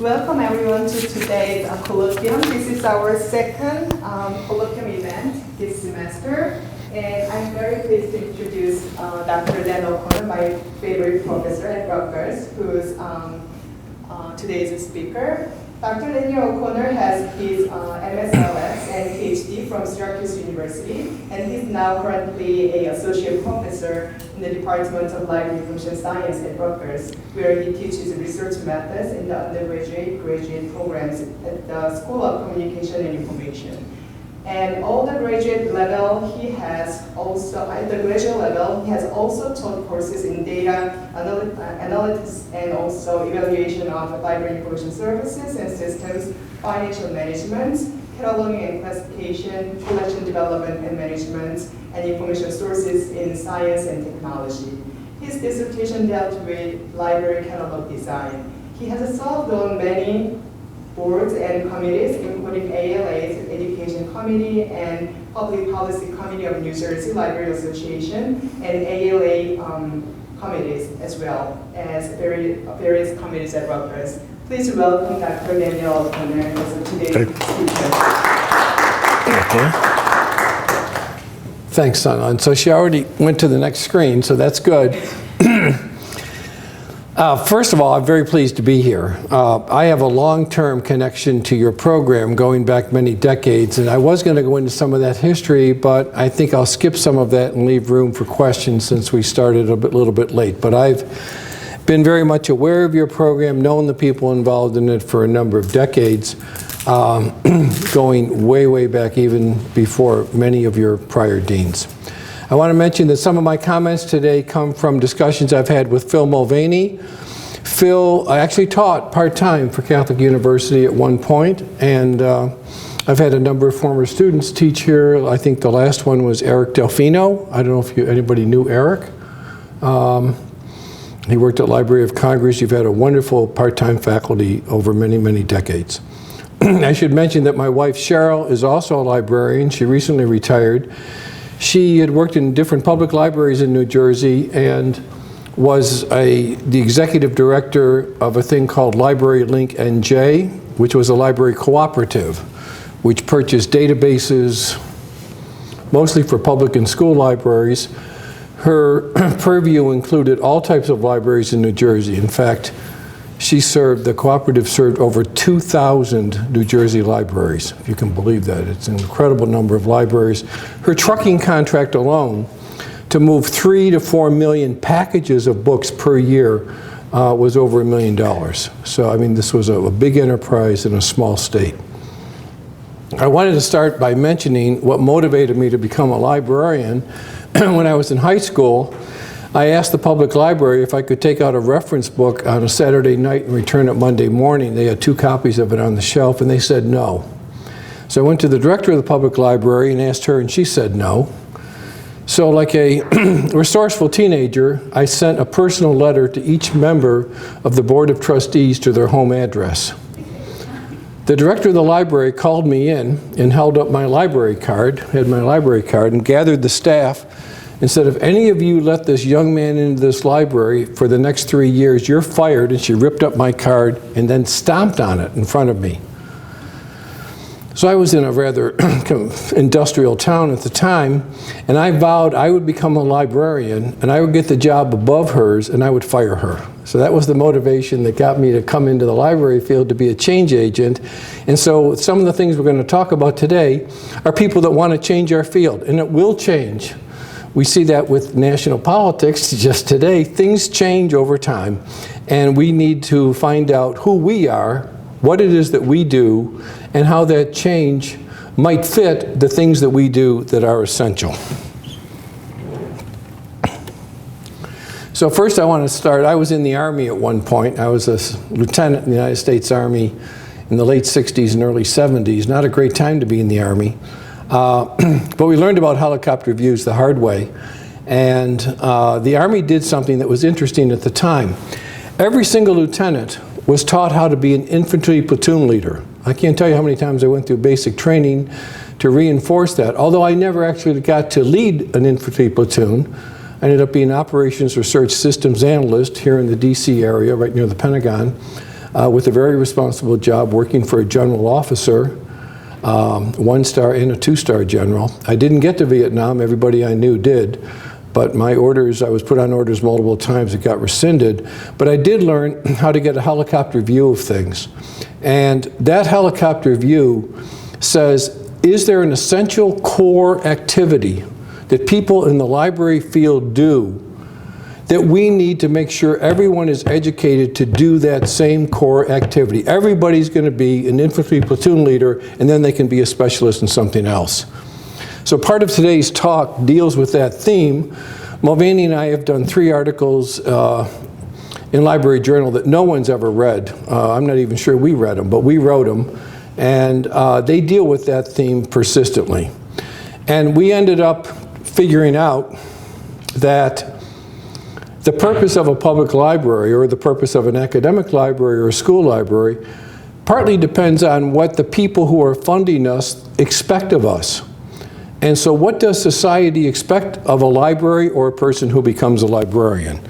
Welcome everyone to today's Colloquium. This is our second Colloquium event this semester. And I'm very pleased to introduce Dr. Dan O'Connor, my favorite professor at Rutgers, who's today's speaker. Dr. Daniel O'Connor has his MSLS and PhD from Syracuse University, and he's now currently an associate professor in the Department of Library Information Science at Rutgers, where he teaches research methods in the undergraduate, graduate programs at the School of Communication and Information. And all the graduate level, he has also, at the graduate level, he has also taught courses in data analytics and also evaluation of library information services and systems, financial management, cataloging and classification, collection development and management, and information sources in science and technology. His dissertation dealt with library catalog design. He has served on many boards and committees, including ALA's Education Committee and Public Policy Committee of New Jersey Library Association, and ALA committees, as well as various committees at Rutgers. Please welcome Dr. Daniel O'Connor as today's speaker. Okay. Thanks, Sun. So she already went to the next screen, so that's good. First of all, I'm very pleased to be here. I have a long-term connection to your program going back many decades, and I was going to go into some of that history, but I think I'll skip some of that and leave room for questions since we started a little bit late. But I've been very much aware of your program, known the people involved in it for a number of decades, going way, way back even before many of your prior deans. I want to mention that some of my comments today come from discussions I've had with Phil Mulvaney. Phil actually taught part-time for Catholic University at one point, and I've had a number of former students teach here. I think the last one was Eric Delfino. I don't know if anybody knew Eric. He worked at Library of Congress. You've had a wonderful part-time faculty over many, many decades. I should mention that my wife Cheryl is also a librarian. She recently retired. She had worked in different public libraries in New Jersey and was the executive director of a thing called Library Link NJ, which was a library cooperative, which purchased databases, mostly for public and school libraries. Her purview included all types of libraries in New Jersey. In fact, the cooperative served over 2,000 New Jersey libraries, if you can believe that. It's an incredible number of libraries. Her trucking contract alone to move 3 to 4 million packages of books per year was over $1 million. So, I mean, this was a big enterprise in a small state. I wanted to start by mentioning what motivated me to become a librarian. When I was in high school, I asked the public library if I could take out a reference book on a Saturday night and return it Monday morning. They had 2 copies of it on the shelf, and they said no. So I went to the director of the public library and asked her, and she said no. So like a resourceful teenager, I sent a personal letter to each member of the Board of Trustees to their home address. The director of the library called me in and held up my library card, and gathered the staff and said, if any of you let this young man into this library for the next 3 years, you're fired. And she ripped up my card and then stomped on it in front of me. So I was in a rather industrial town at the time, and I vowed I would become a librarian, and I would get the job above hers, and I would fire her. So that was the motivation that got me to come into the library field to be a change agent. And so some of the things we're going to talk about today are people that want to change our field, and it will change. We see that with national politics just today. Things change over time, and we need to find out who we are, what it is that we do, and how that change might fit the things that we do that are essential. So first I want to start, I was in the Army at one point. I was a lieutenant in the United States Army in the late 60s and early 70s. Not a great time to be in the Army. But we learned about helicopter views the hard way. And the Army did something that was interesting at the time. Every single lieutenant was taught how to be an infantry platoon leader. I can't tell you how many times I went through basic training to reinforce that. Although I never actually got to lead an infantry platoon, I ended up being Operations Research Systems Analyst here in the DC area, right near the Pentagon. with a very responsible job working for a general officer, 1-star and a 2-star general. I didn't get to Vietnam, everybody I knew did, but my orders, I was put on orders multiple times, it got rescinded, but I did learn how to get a helicopter view of things. And that helicopter view says, is there an essential core activity that people in the library field do that we need to make sure everyone is educated to do that same core activity? Everybody's going to be an infantry platoon leader, and then they can be a specialist in something else. So part of today's talk deals with that theme. Mulvaney and I have done 3 articles in Library Journal that no one's ever read. I'm not even sure we read them, but we wrote them. And they deal with that theme persistently. And we ended up figuring out that the purpose of a public library, or the purpose of an academic library or a school library, partly depends on what the people who are funding us expect of us. And so what does society expect of a library or a person who becomes a librarian?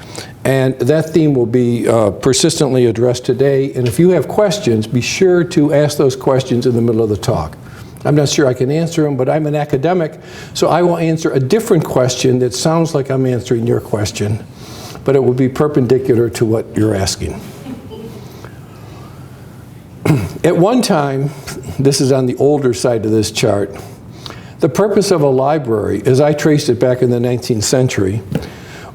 And that theme will be persistently addressed today. And if you have questions, be sure to ask those questions in the middle of the talk. I'm not sure I can answer them, but I'm an academic, so I will answer a different question that sounds like I'm answering your question, but it will be perpendicular to what you're asking. At one time, this is on the older side of this chart, the purpose of a library, as I traced it back in the 19th century,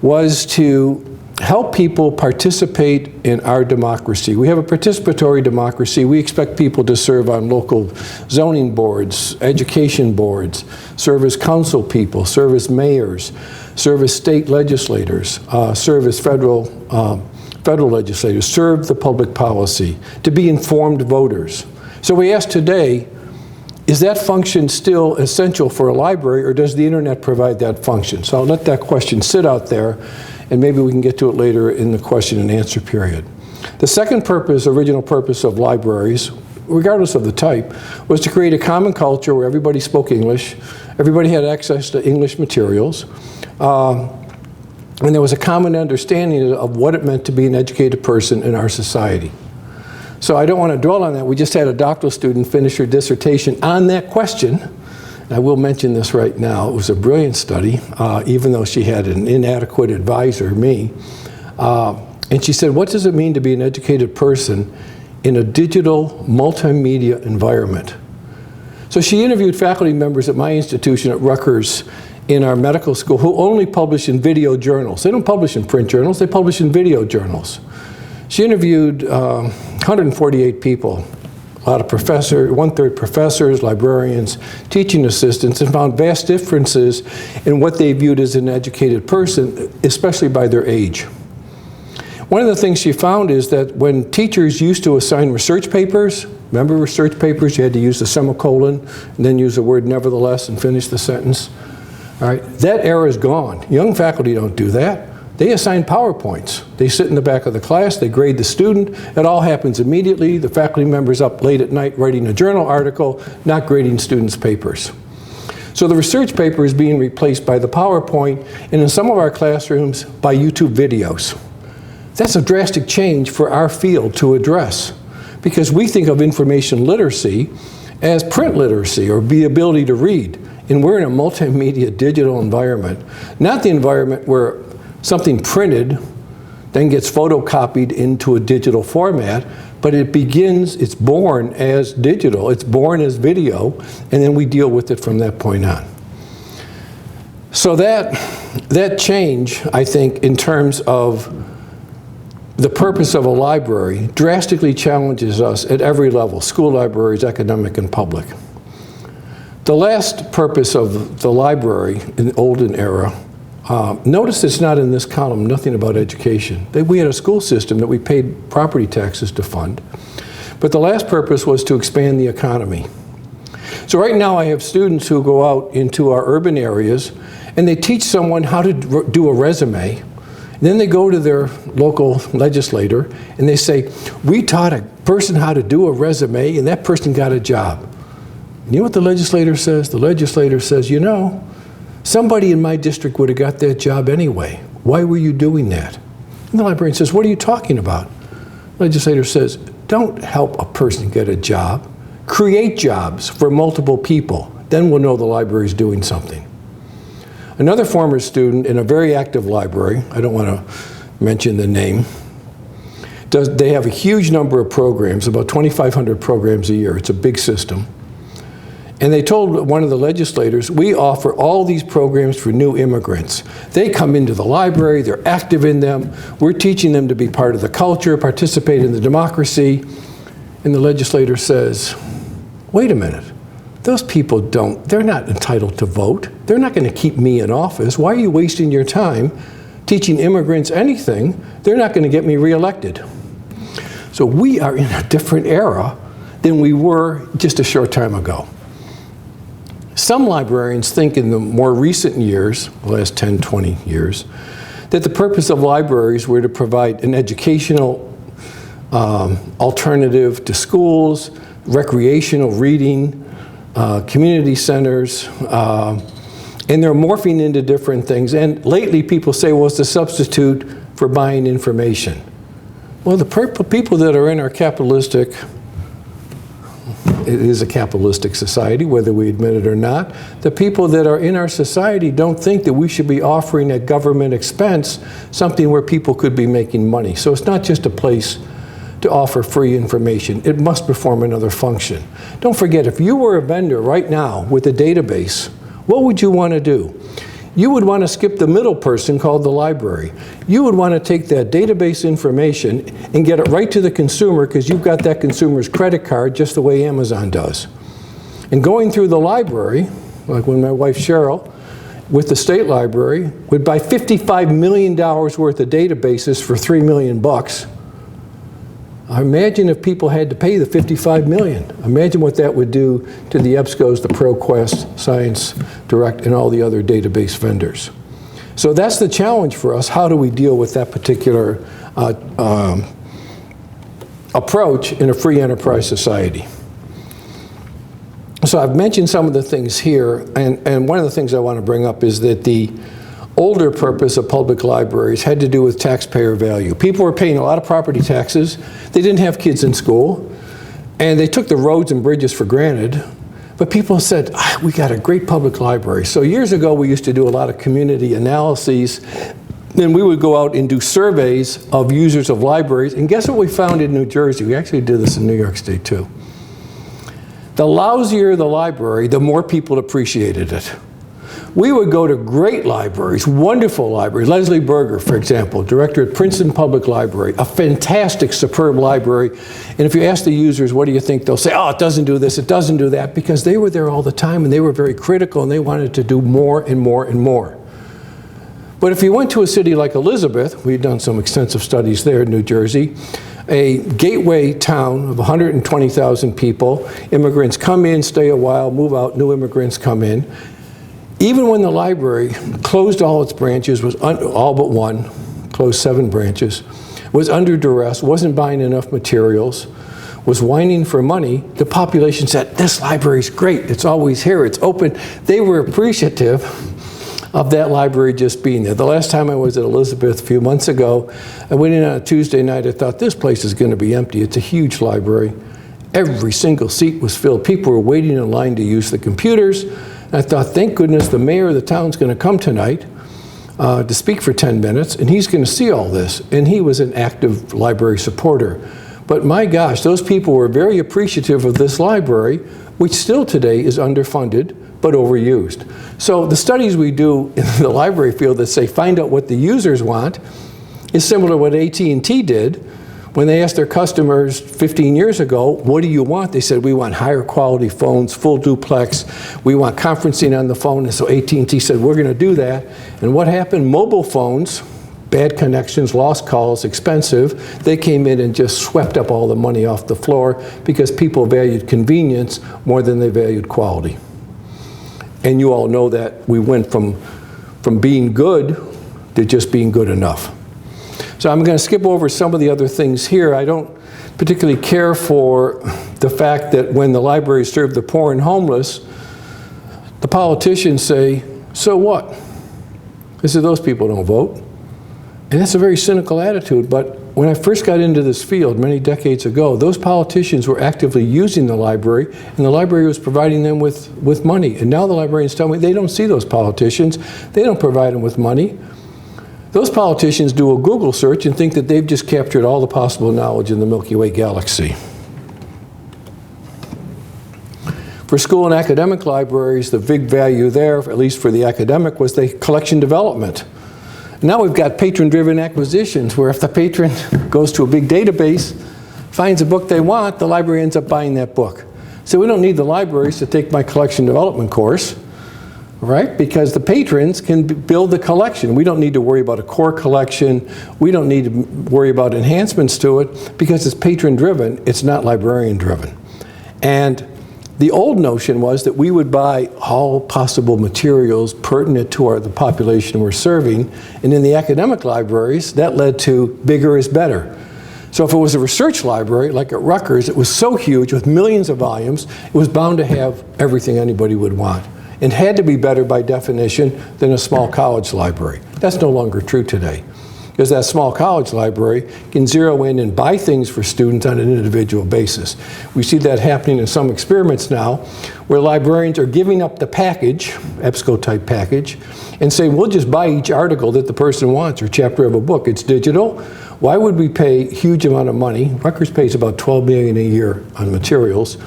was to help people participate in our democracy. We have a participatory democracy. We expect people to serve on local zoning boards, education boards, serve as council people, serve as mayors, serve as state legislators, serve as federal legislators, serve the public policy, to be informed voters. So we ask today, is that function still essential for a library, or does the internet provide that function? So I'll let that question sit out there, and maybe we can get to it later in the question and answer period. The second purpose, original purpose of libraries, regardless of the type, was to create a common culture where everybody spoke English, everybody had access to English materials, and there was a common understanding of what it meant to be an educated person in our society. So I don't want to dwell on that. We just had a doctoral student finish her dissertation on that question. I will mention this right now. It was a brilliant study, even though she had an inadequate advisor, me. And she said, what does it mean to be an educated person in a digital multimedia environment? So she interviewed faculty members at my institution at Rutgers in our medical school who only publish in video journals. They don't publish in print journals, they publish in video journals. She interviewed 148 people, a lot of professors, 1/3 professors, librarians, teaching assistants, and found vast differences in what they viewed as an educated person, especially by their age. One of the things she found is that when teachers used to assign research papers, remember research papers, you had to use the semicolon and then use the word nevertheless and finish the sentence. All right, that era is gone. Young faculty don't do that. They assign PowerPoints. They sit in the back of the class, they grade the student, it all happens immediately. The faculty member's up late at night writing a journal article, not grading students' papers. So the research paper is being replaced by the PowerPoint, and in some of our classrooms, by YouTube videos. That's a drastic change for our field to address, because we think of information literacy as print literacy, or the ability to read. And we're in a multimedia digital environment, not the environment where something printed then gets photocopied into a digital format, but it's born as digital, it's born as video, and then we deal with it from that point on. So that change, I think, in terms of the purpose of a library, drastically challenges us at every level, school libraries, academic, and public. The last purpose of the library in the olden era, notice it's not in this column, nothing about education. We had a school system that we paid property taxes to fund. But the last purpose was to expand the economy. So right now I have students who go out into our urban areas and they teach someone how to do a resume. And then they go to their local legislator and they say, we taught a person how to do a resume and that person got a job. You know what the legislator says? The legislator says, you know, somebody in my district would have got that job anyway. Why were you doing that? And the librarian says, what are you talking about? The legislator says, don't help a person get a job. Create jobs for multiple people. Then we'll know the library is doing something. Another former student in a very active library, I don't want to mention the name, they have a huge number of programs, about 2,500 programs a year. It's a big system. And they told one of the legislators, we offer all these programs for new immigrants. They come into the library, they're active in them, we're teaching them to be part of the culture, participate in the democracy. And the legislator says, wait a minute, those people they're not entitled to vote. They're not going to keep me in office. Why are you wasting your time teaching immigrants anything? They're not going to get me reelected. So we are in a different era than we were just a short time ago. Some librarians think in the more recent years, the last 10, 20 years, that the purpose of libraries were to provide an educational alternative to schools, recreational reading, community centers, and they're morphing into different things. And lately people say, well, it's a substitute for buying information. Well, the people that are in our capitalistic, it is a capitalistic society, whether we admit it or not, the people that are in our society don't think that we should be offering at government expense something where people could be making money. So it's not just a place to offer free information. It must perform another function. Don't forget, if you were a vendor right now with a database, what would you want to do? You would want to skip the middle person called the library. You would want to take that database information and get it right to the consumer because you've got that consumer's credit card just the way Amazon does. And going through the library, like when my wife Cheryl, with the state library, would buy $55 million worth of databases for $3 million bucks. Imagine if people had to pay the $55 million. Imagine what that would do to the EBSCOs, the ProQuest, Science Direct, and all the other database vendors. So that's the challenge for us. How do we deal with that particular approach in a free enterprise society? So I've mentioned some of the things here, and one of the things I want to bring up is that the older purpose of public libraries had to do with taxpayer value. People were paying a lot of property taxes. They didn't have kids in school, and they took the roads and bridges for granted. But people said, we got a great public library. So years ago, we used to do a lot of community analyses, and we would go out and do surveys of users of libraries. And guess what we found in New Jersey? We actually did this in New York State, too. The lousier the library, the more people appreciated it. We would go to great libraries, wonderful libraries. Leslie Berger, for example, director at Princeton Public Library, a fantastic, superb library. And if you ask the users, what do you think? They'll say, oh, it doesn't do this, it doesn't do that, because they were there all the time and they were very critical and they wanted to do more and more and more. But if you went to a city like Elizabeth, we've done some extensive studies there in New Jersey, a gateway town of 120,000 people, immigrants come in, stay a while, move out, new immigrants come in. Even when the library closed all its branches, all but one, closed 7 branches, was under duress, wasn't buying enough materials, was whining for money, the population said, this library's great, it's always here, it's open. They were appreciative of that library just being there. The last time I was at Elizabeth a few months ago, I went in on a Tuesday night, I thought this place is going to be empty. It's a huge library. Every single seat was filled. People were waiting in line to use the computers. I thought, thank goodness the mayor of the town's going to come tonight to speak for 10 minutes, and he's going to see all this. And he was an active library supporter. But my gosh, those people were very appreciative of this library, which still today is underfunded, but overused. So the studies we do in the library field that say find out what the users want is similar to what AT&T did when they asked their customers 15 years ago, what do you want? They said, we want higher quality phones, full duplex, we want conferencing on the phone. And so AT&T said, we're going to do that. And what happened? Mobile phones, bad connections, lost calls, expensive. They came in and just swept up all the money off the floor because people valued convenience more than they valued quality. And you all know that we went from being good to just being good enough. So I'm going to skip over some of the other things here. I don't particularly care for the fact that when the library served the poor and homeless, the politicians say, so what? They say those people don't vote. And that's a very cynical attitude, but when I first got into this field many decades ago, those politicians were actively using the library, and the library was providing them with money. And now the librarians tell me they don't see those politicians. They don't provide them with money. Those politicians do a Google search and think that they've just captured all the possible knowledge in the Milky Way galaxy. For school and academic libraries, the big value there, at least for the academic, was the collection development. Now we've got patron-driven acquisitions, where if the patron goes to a big database, finds a book they want, the library ends up buying that book. So we don't need the libraries to take my collection development course, right? Because the patrons can build the collection. We don't need to worry about a core collection. We don't need to worry about enhancements to it, because it's patron-driven, it's not librarian-driven. And the old notion was that we would buy all possible materials pertinent to the population we're serving, and in the academic libraries, that led to bigger is better. So if it was a research library, like at Rutgers, it was so huge with millions of volumes, it was bound to have everything anybody would want. It had to be better by definition than a small college library. That's no longer true today, because that small college library can zero in and buy things for students on an individual basis. We see that happening in some experiments now, where librarians are giving up the package, EBSCO-type package, and say, we'll just buy each article that the person wants or chapter of a book. It's digital. Why would we pay a huge amount of money? Rutgers pays about $12 million a year on materials,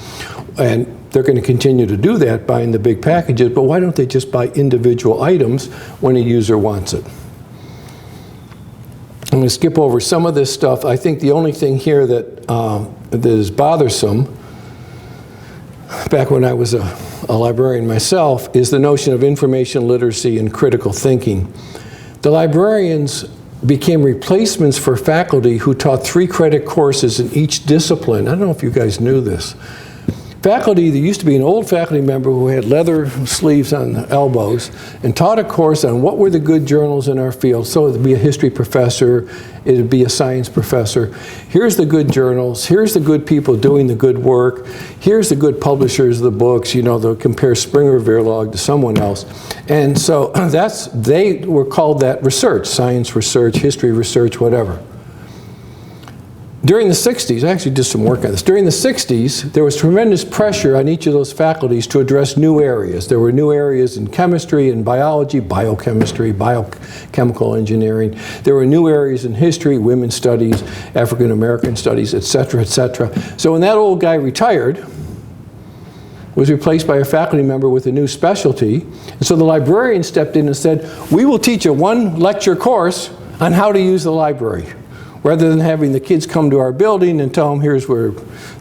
and they're going to continue to do that, buying the big packages, but why don't they just buy individual items when a user wants it? I'm going to skip over some of this stuff. I think the only thing here that is bothersome, back when I was a librarian myself, is the notion of information literacy and critical thinking. The librarians became replacements for faculty who taught 3-credit courses in each discipline. I don't know if you guys knew this. Faculty, there used to be an old faculty member who had leather sleeves on the elbows and taught a course on what were the good journals in our field. So it would be a history professor, it would be a science professor. Here's the good journals, here's the good people doing the good work, here's the good publishers of the books, you know, they'll compare Springer Verlag to someone else. And so they were called that research, science research, history research, whatever. During the 60s, I actually did some work on this. During the 60s, there was tremendous pressure on each of those faculties to address new areas. There were new areas in chemistry and biology, biochemistry, biochemical engineering. There were new areas in history, women's studies, African American studies, et cetera, et cetera. So when that old guy retired, was replaced by a faculty member with a new specialty. And so the librarian stepped in and said, we will teach a 1-lecture course on how to use the library. Rather than having the kids come to our building and tell them, here's where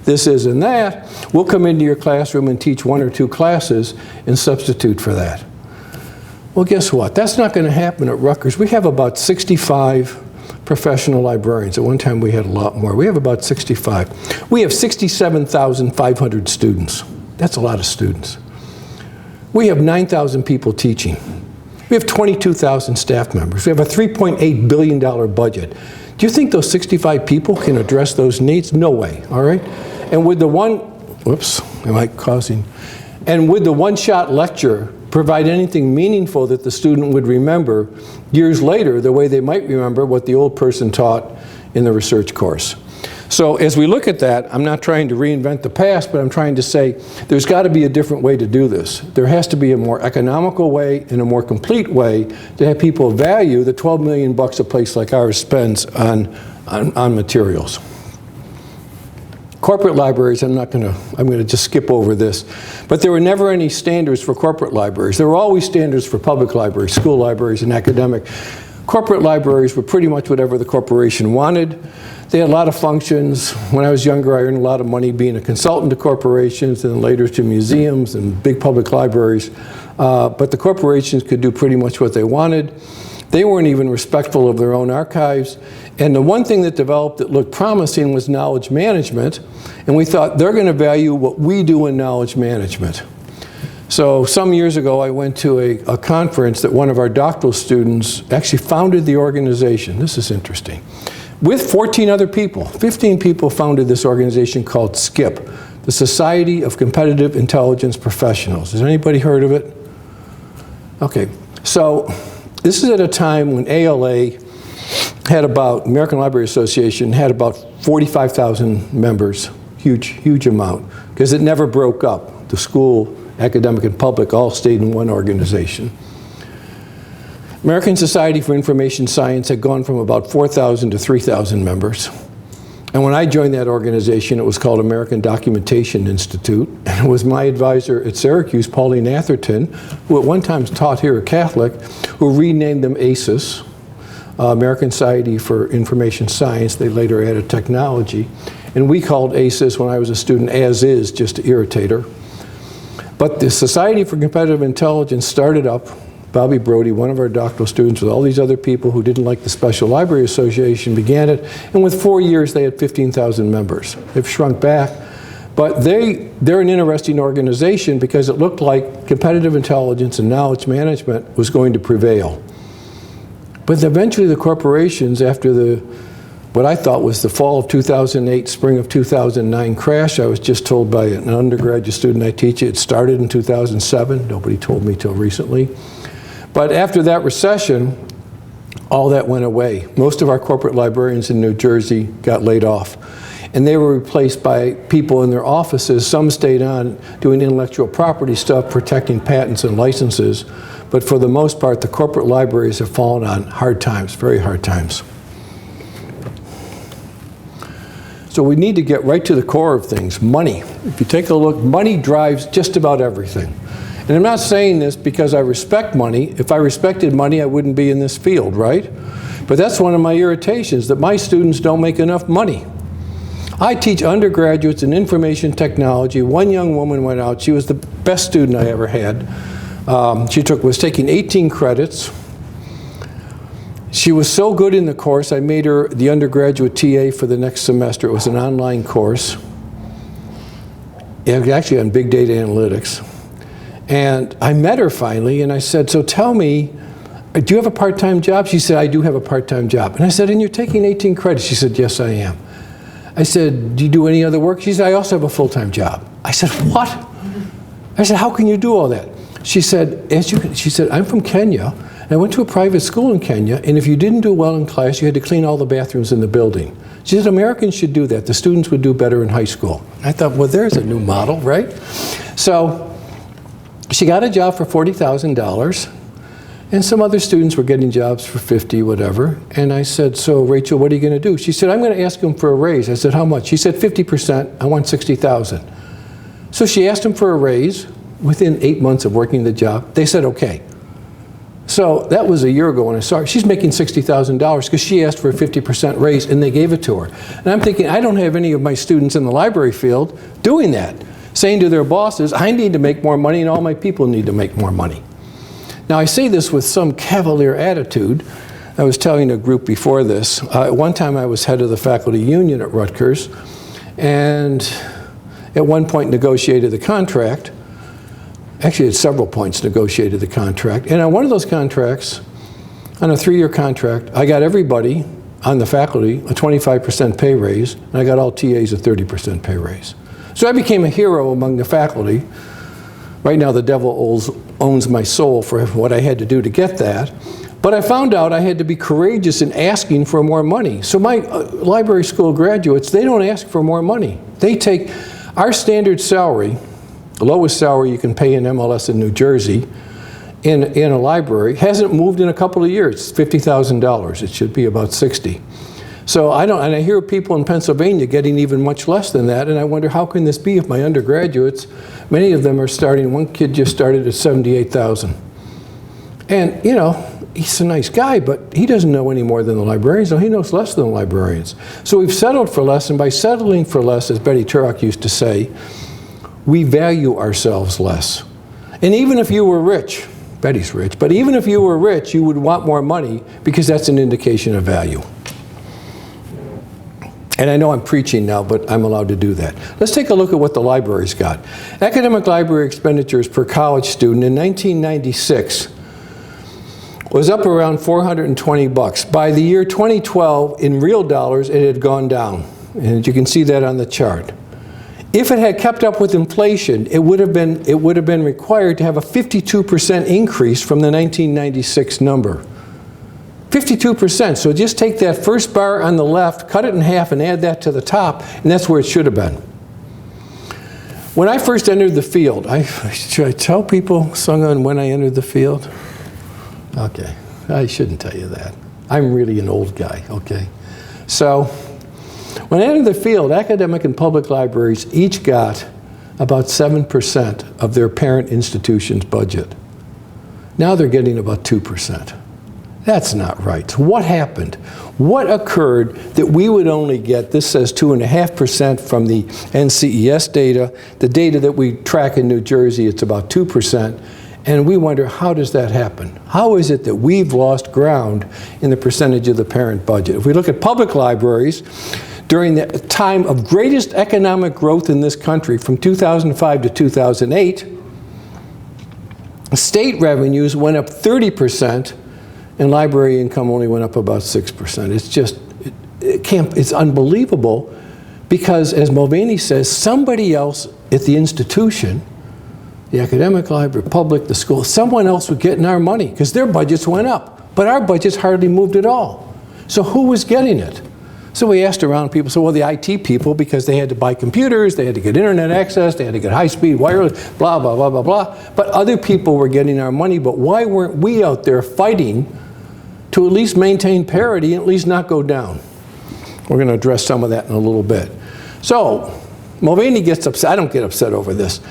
this is and that, we'll come into your classroom and teach 1 or 2 classes and substitute for that. Well, guess what? That's not going to happen at Rutgers. We have about 65 professional librarians. At one time, we had a lot more. We have about 65. We have 67,500 students. That's a lot of students. We have 9,000 people teaching. We have 22,000 staff members. We have a $3.8 billion budget. Do you think those 65 people can address those needs? No way, all right? And with the one-shot lecture provide anything meaningful that the student would remember years later the way they might remember what the old person taught in the research course? So as we look at that, I'm not trying to reinvent the past, but I'm trying to say there's got to be a different way to do this. There has to be a more economical way and a more complete way to have people value the $12 million a place like ours spends on materials. Corporate libraries, I'm going to just skip over this. But there were never any standards for corporate libraries. There were always standards for public libraries, school libraries, and academic. Corporate libraries were pretty much whatever the corporation wanted. They had a lot of functions. When I was younger, I earned a lot of money being a consultant to corporations and later to museums and big public libraries. But the corporations could do pretty much what they wanted. They weren't even respectful of their own archives. And the one thing that developed that looked promising was knowledge management. And we thought they're going to value what we do in knowledge management. So some years ago, I went to a conference that one of our doctoral students actually founded the organization. This is interesting. With 14 other people, 15 people founded this organization called SCIP, the Society of Competitive Intelligence Professionals. Has anybody heard of it? Okay, so this is at a time when ALA American Library Association had about 45,000 members, huge amount, because it never broke up. The school, academic, and public all stayed in one organization. American Society for Information Science had gone from about 4,000 to 3,000 members. And when I joined that organization, it was called American Documentation Institute. And it was my advisor at Syracuse, Pauline Atherton, who at one time taught here at Catholic, who renamed them ASIS, American Society for Information Science. They later added technology. And we called ASIS, when I was a student, as is, just to irritate her. But the Society for Competitive Intelligence started up. Bobby Brody, one of our doctoral students, with all these other people who didn't like the Special Library Association, began it. And with 4 years, they had 15,000 members. They've shrunk back. But they're an interesting organization because it looked like competitive intelligence and knowledge management was going to prevail. But eventually the corporations, after what I thought was the fall of 2008, spring of 2009 crash, I was just told by an undergraduate student I teach, it started in 2007. Nobody told me till recently. But after that recession, all that went away. Most of our corporate librarians in New Jersey got laid off. And they were replaced by people in their offices. Some stayed on doing intellectual property stuff, protecting patents and licenses. But for the most part, the corporate libraries have fallen on hard times, very hard times. So we need to get right to the core of things, money. If you take a look, money drives just about everything. And I'm not saying this because I respect money. If I respected money, I wouldn't be in this field, right? But that's one of my irritations, that my students don't make enough money. I teach undergraduates in information technology. One young woman went out. She was the best student I ever had. She was taking 18 credits. She was so good in the course, I made her the undergraduate TA for the next semester. It was an online course. It was actually on big data analytics. And I met her finally, and I said, so tell me, do you have a part-time job? She said, I do have a part-time job. And I said, and you're taking 18 credits? She said, yes, I am. I said, do you do any other work? She said, I also have a full-time job. I said, what? I said, how can you do all that? She said, she said, I'm from Kenya, and I went to a private school in Kenya, and if you didn't do well in class, you had to clean all the bathrooms in the building. She said, Americans should do that. The students would do better in high school. I thought, well, there's a new model, right? So she got a job for $40,000, and some other students were getting jobs for $50,000, whatever. And I said, so Rachel, what are you going to do? She said, I'm going to ask them for a raise. I said, how much? She said, 50%. I want $60,000. So she asked them for a raise. Within 8 months of working the job, they said, okay. So that was a year ago when I saw her. She's making $60,000 because she asked for a 50% raise, and they gave it to her. And I'm thinking, I don't have any of my students in the library field doing that, saying to their bosses, I need to make more money and all my people need to make more money. Now I say this with some cavalier attitude. I was telling a group before this, at one time I was head of the faculty union at Rutgers, and at one point negotiated the contract. Actually at several points negotiated the contract. And on one of those contracts, on a 3-year contract, I got everybody on the faculty a 25% pay raise, and I got all TAs a 30% pay raise. So I became a hero among the faculty. Right now the devil owns my soul for what I had to do to get that. But I found out I had to be courageous in asking for more money. So my library school graduates, they don't ask for more money. They take our standard salary, the lowest salary you can pay in MLS in New Jersey, in a library, hasn't moved in a couple of years. It's $50,000. It should be about $60,000. So and I hear people in Pennsylvania getting even much less than that, and I wonder how can this be if my undergraduates, many of them are starting, one kid just started at $78,000. And you know, he's a nice guy, but he doesn't know any more than the librarians. No, he knows less than the librarians. So we've settled for less, and by settling for less, as Betty Turok used to say, we value ourselves less. And even if you were rich, Betty's rich, but even if you were rich, you would want more money because that's an indication of value. And I know I'm preaching now, but I'm allowed to do that. Let's take a look at what the library's got. Academic library expenditures per college student in 1996 was up around $420. By the year 2012, in real dollars, it had gone down. And you can see that on the chart. If it had kept up with inflation, it would have been required to have a 52% increase from the 1996 number. 52%. So just take that first bar on the left, cut it in half, and add that to the top, and that's where it should have been. When I first entered the field, should I tell people, Sung On, when I entered the field? Okay, I shouldn't tell you that. I'm really an old guy, okay? So, when I entered the field, academic and public libraries each got about 7% of their parent institution's budget. Now they're getting about 2%. That's not right. So what happened? What occurred that we would only get, this says 2.5% from the NCES data, the data that we track in New Jersey, it's about 2%, and we wonder, how does that happen? How is it that we've lost ground in the percentage of the parent budget? If we look at public libraries, during the time of greatest economic growth in this country, from 2005 to 2008, state revenues went up 30%, and library income only went up about 6%. It's just, it's unbelievable, because as Mulvaney says, somebody else at the institution, the academic library, public, the school, someone else was getting our money, because their budgets went up, but our budgets hardly moved at all. So who was getting it? So we asked around, people said, well, the IT people, because they had to buy computers, they had to get internet access, they had to get high-speed wireless, blah, blah, blah, blah, blah. But other people were getting our money, but why weren't we out there fighting to at least maintain parity and at least not go down? We're going to address some of that in a little bit. So, Mulvaney gets upset. I don't get upset over this.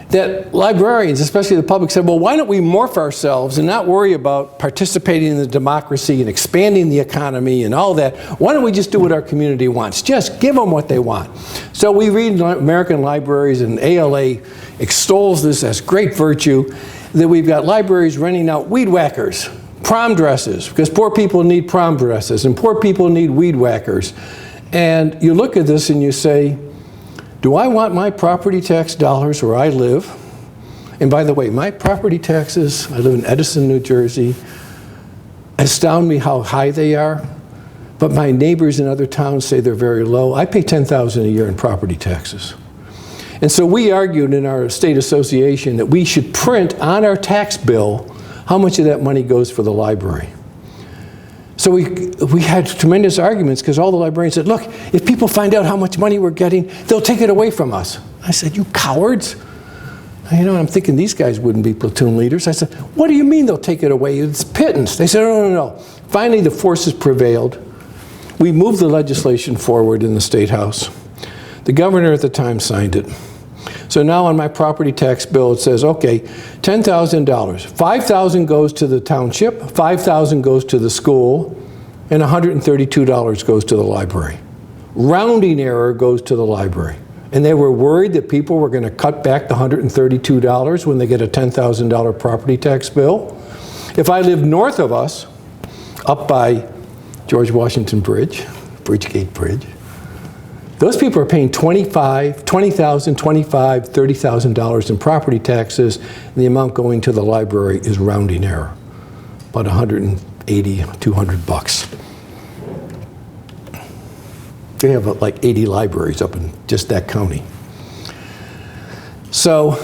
That librarians, especially the public, said, well, why don't we morph ourselves and not worry about participating in the democracy and expanding the economy and all that? Why don't we just do what our community wants? Just give them what they want. So we read American libraries, and ALA extols this as great virtue, that we've got libraries renting out weed whackers, prom dresses, because poor people need prom dresses and poor people need weed whackers. And you look at this and you say, do I want my property tax dollars where I live? And by the way, my property taxes, I live in Edison, New Jersey, astound me how high they are, but my neighbors in other towns say they're very low. I pay $10,000 a year in property taxes. And so we argued in our state association that we should print on our tax bill how much of that money goes for the library. So we had tremendous arguments, because all the librarians said, look, if people find out how much money we're getting, they'll take it away from us. I said, you cowards. You know, I'm thinking these guys wouldn't be platoon leaders. I said, what do you mean they'll take it away? It's pittance. They said, no, no, no. Finally, the forces prevailed. We moved the legislation forward in the State House. The governor at the time signed it. So now on my property tax bill, it says, okay, $10,000. $5,000 goes to the township, $5,000 goes to the school, and $132 goes to the library. Rounding error goes to the library. And they were worried that people were going to cut back the $132 when they get a $10,000 property tax bill. If I lived north of us, up by George Washington Bridge, Bridgegate Bridge, those people are paying $20,000, $25,000, $30,000 in property taxes, and the amount going to the library is rounding error, about $180, $200. They have like 80 libraries up in just that county. So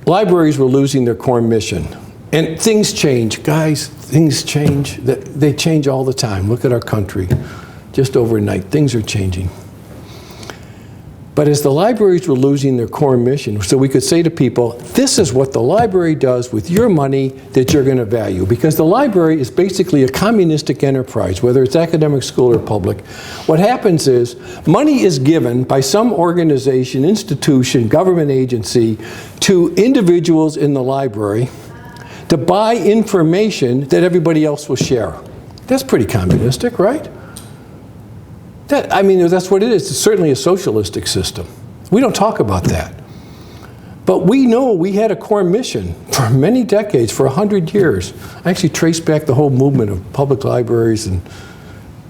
libraries were losing their core mission. And things change, guys, things change. They change all the time. Look at our country. Just overnight, things are changing. But as the libraries were losing their core mission, so we could say to people, this is what the library does with your money that you're going to value. Because the library is basically a communistic enterprise, whether it's academic, school, or public. What happens is, money is given by some organization, institution, government agency to individuals in the library to buy information that everybody else will share. That's pretty communistic, right? I mean, that's what it is. It's certainly a socialistic system. We don't talk about that. But we know we had a core mission for many decades, for 100 years. I actually traced back the whole movement of public libraries and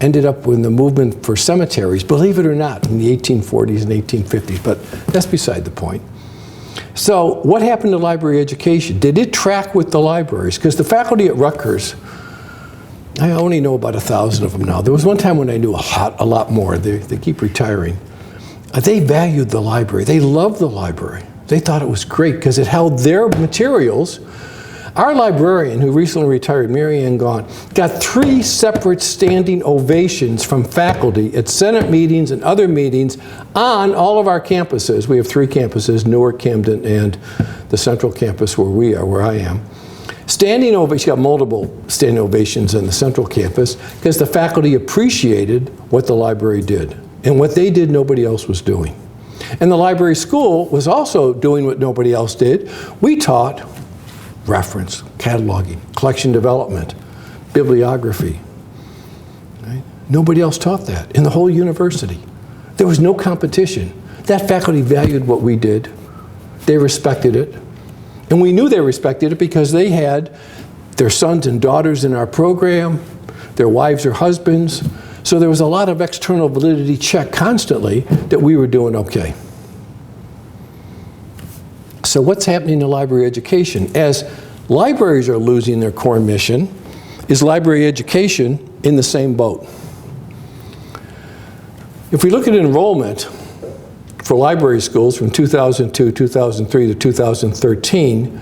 ended up with the movement for cemeteries, believe it or not, in the 1840s and 1850s. But that's beside the point. So what happened to library education? Did it track with the libraries? Because the faculty at Rutgers, I only know about 1,000 of them now. There was one time when I knew a lot more. They keep retiring. They valued the library. They loved the library. They thought it was great because it held their materials. Our librarian, who recently retired, Mary Ann Gaughan, got 3 separate standing ovations from faculty at Senate meetings and other meetings on all of our campuses. We have 3 campuses, Newark, Camden, and the Central Campus where we are, where I am. Standing ovations, she got multiple standing ovations in the Central Campus because the faculty appreciated what the library did. And what they did, nobody else was doing. And the library school was also doing what nobody else did. We taught reference, cataloging, collection development, bibliography. Right? Nobody else taught that in the whole university. There was no competition. That faculty valued what we did. They respected it. And we knew they respected it because they had their sons and daughters in our program, their wives or husbands. So there was a lot of external validity check constantly that we were doing okay. So what's happening to library education? As libraries are losing their core mission, is library education in the same boat? If we look at enrollment for library schools from 2002, 2003 to 2013,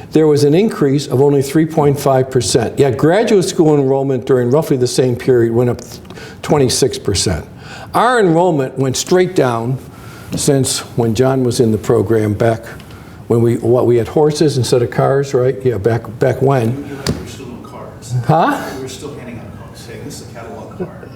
there was an increase of only 3.5%. Yet graduate school enrollment during roughly the same period went up 26%. Our enrollment went straight down since when John was in the program back when we had horses instead of cars, right? Yeah, back when. We were still in cars. Huh? We were still handing out cards saying, this is a catalog card.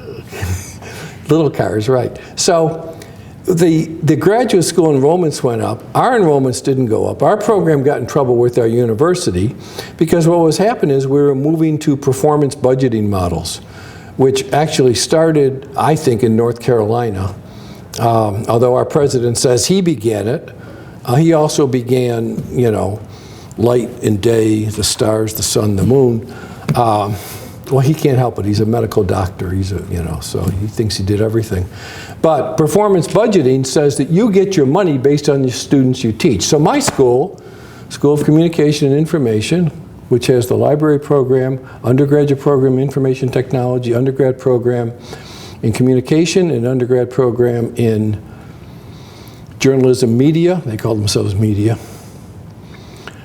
Little cars, right. So the graduate school enrollments went up. Our enrollments didn't go up. Our program got in trouble with our university because what was happening is we were moving to performance budgeting models, which actually started, I think, in North Carolina. Although our president says he began it, he also began, you know, light and day, the stars, the sun, the moon. Well, he can't help it. He's a medical doctor. He's a, you know, so he thinks he did everything. But performance budgeting says that you get your money based on the students you teach. So my school, School of Communication and Information, which has the library program, undergraduate program, information technology, undergrad program in communication, and undergrad program in journalism media. They call themselves media.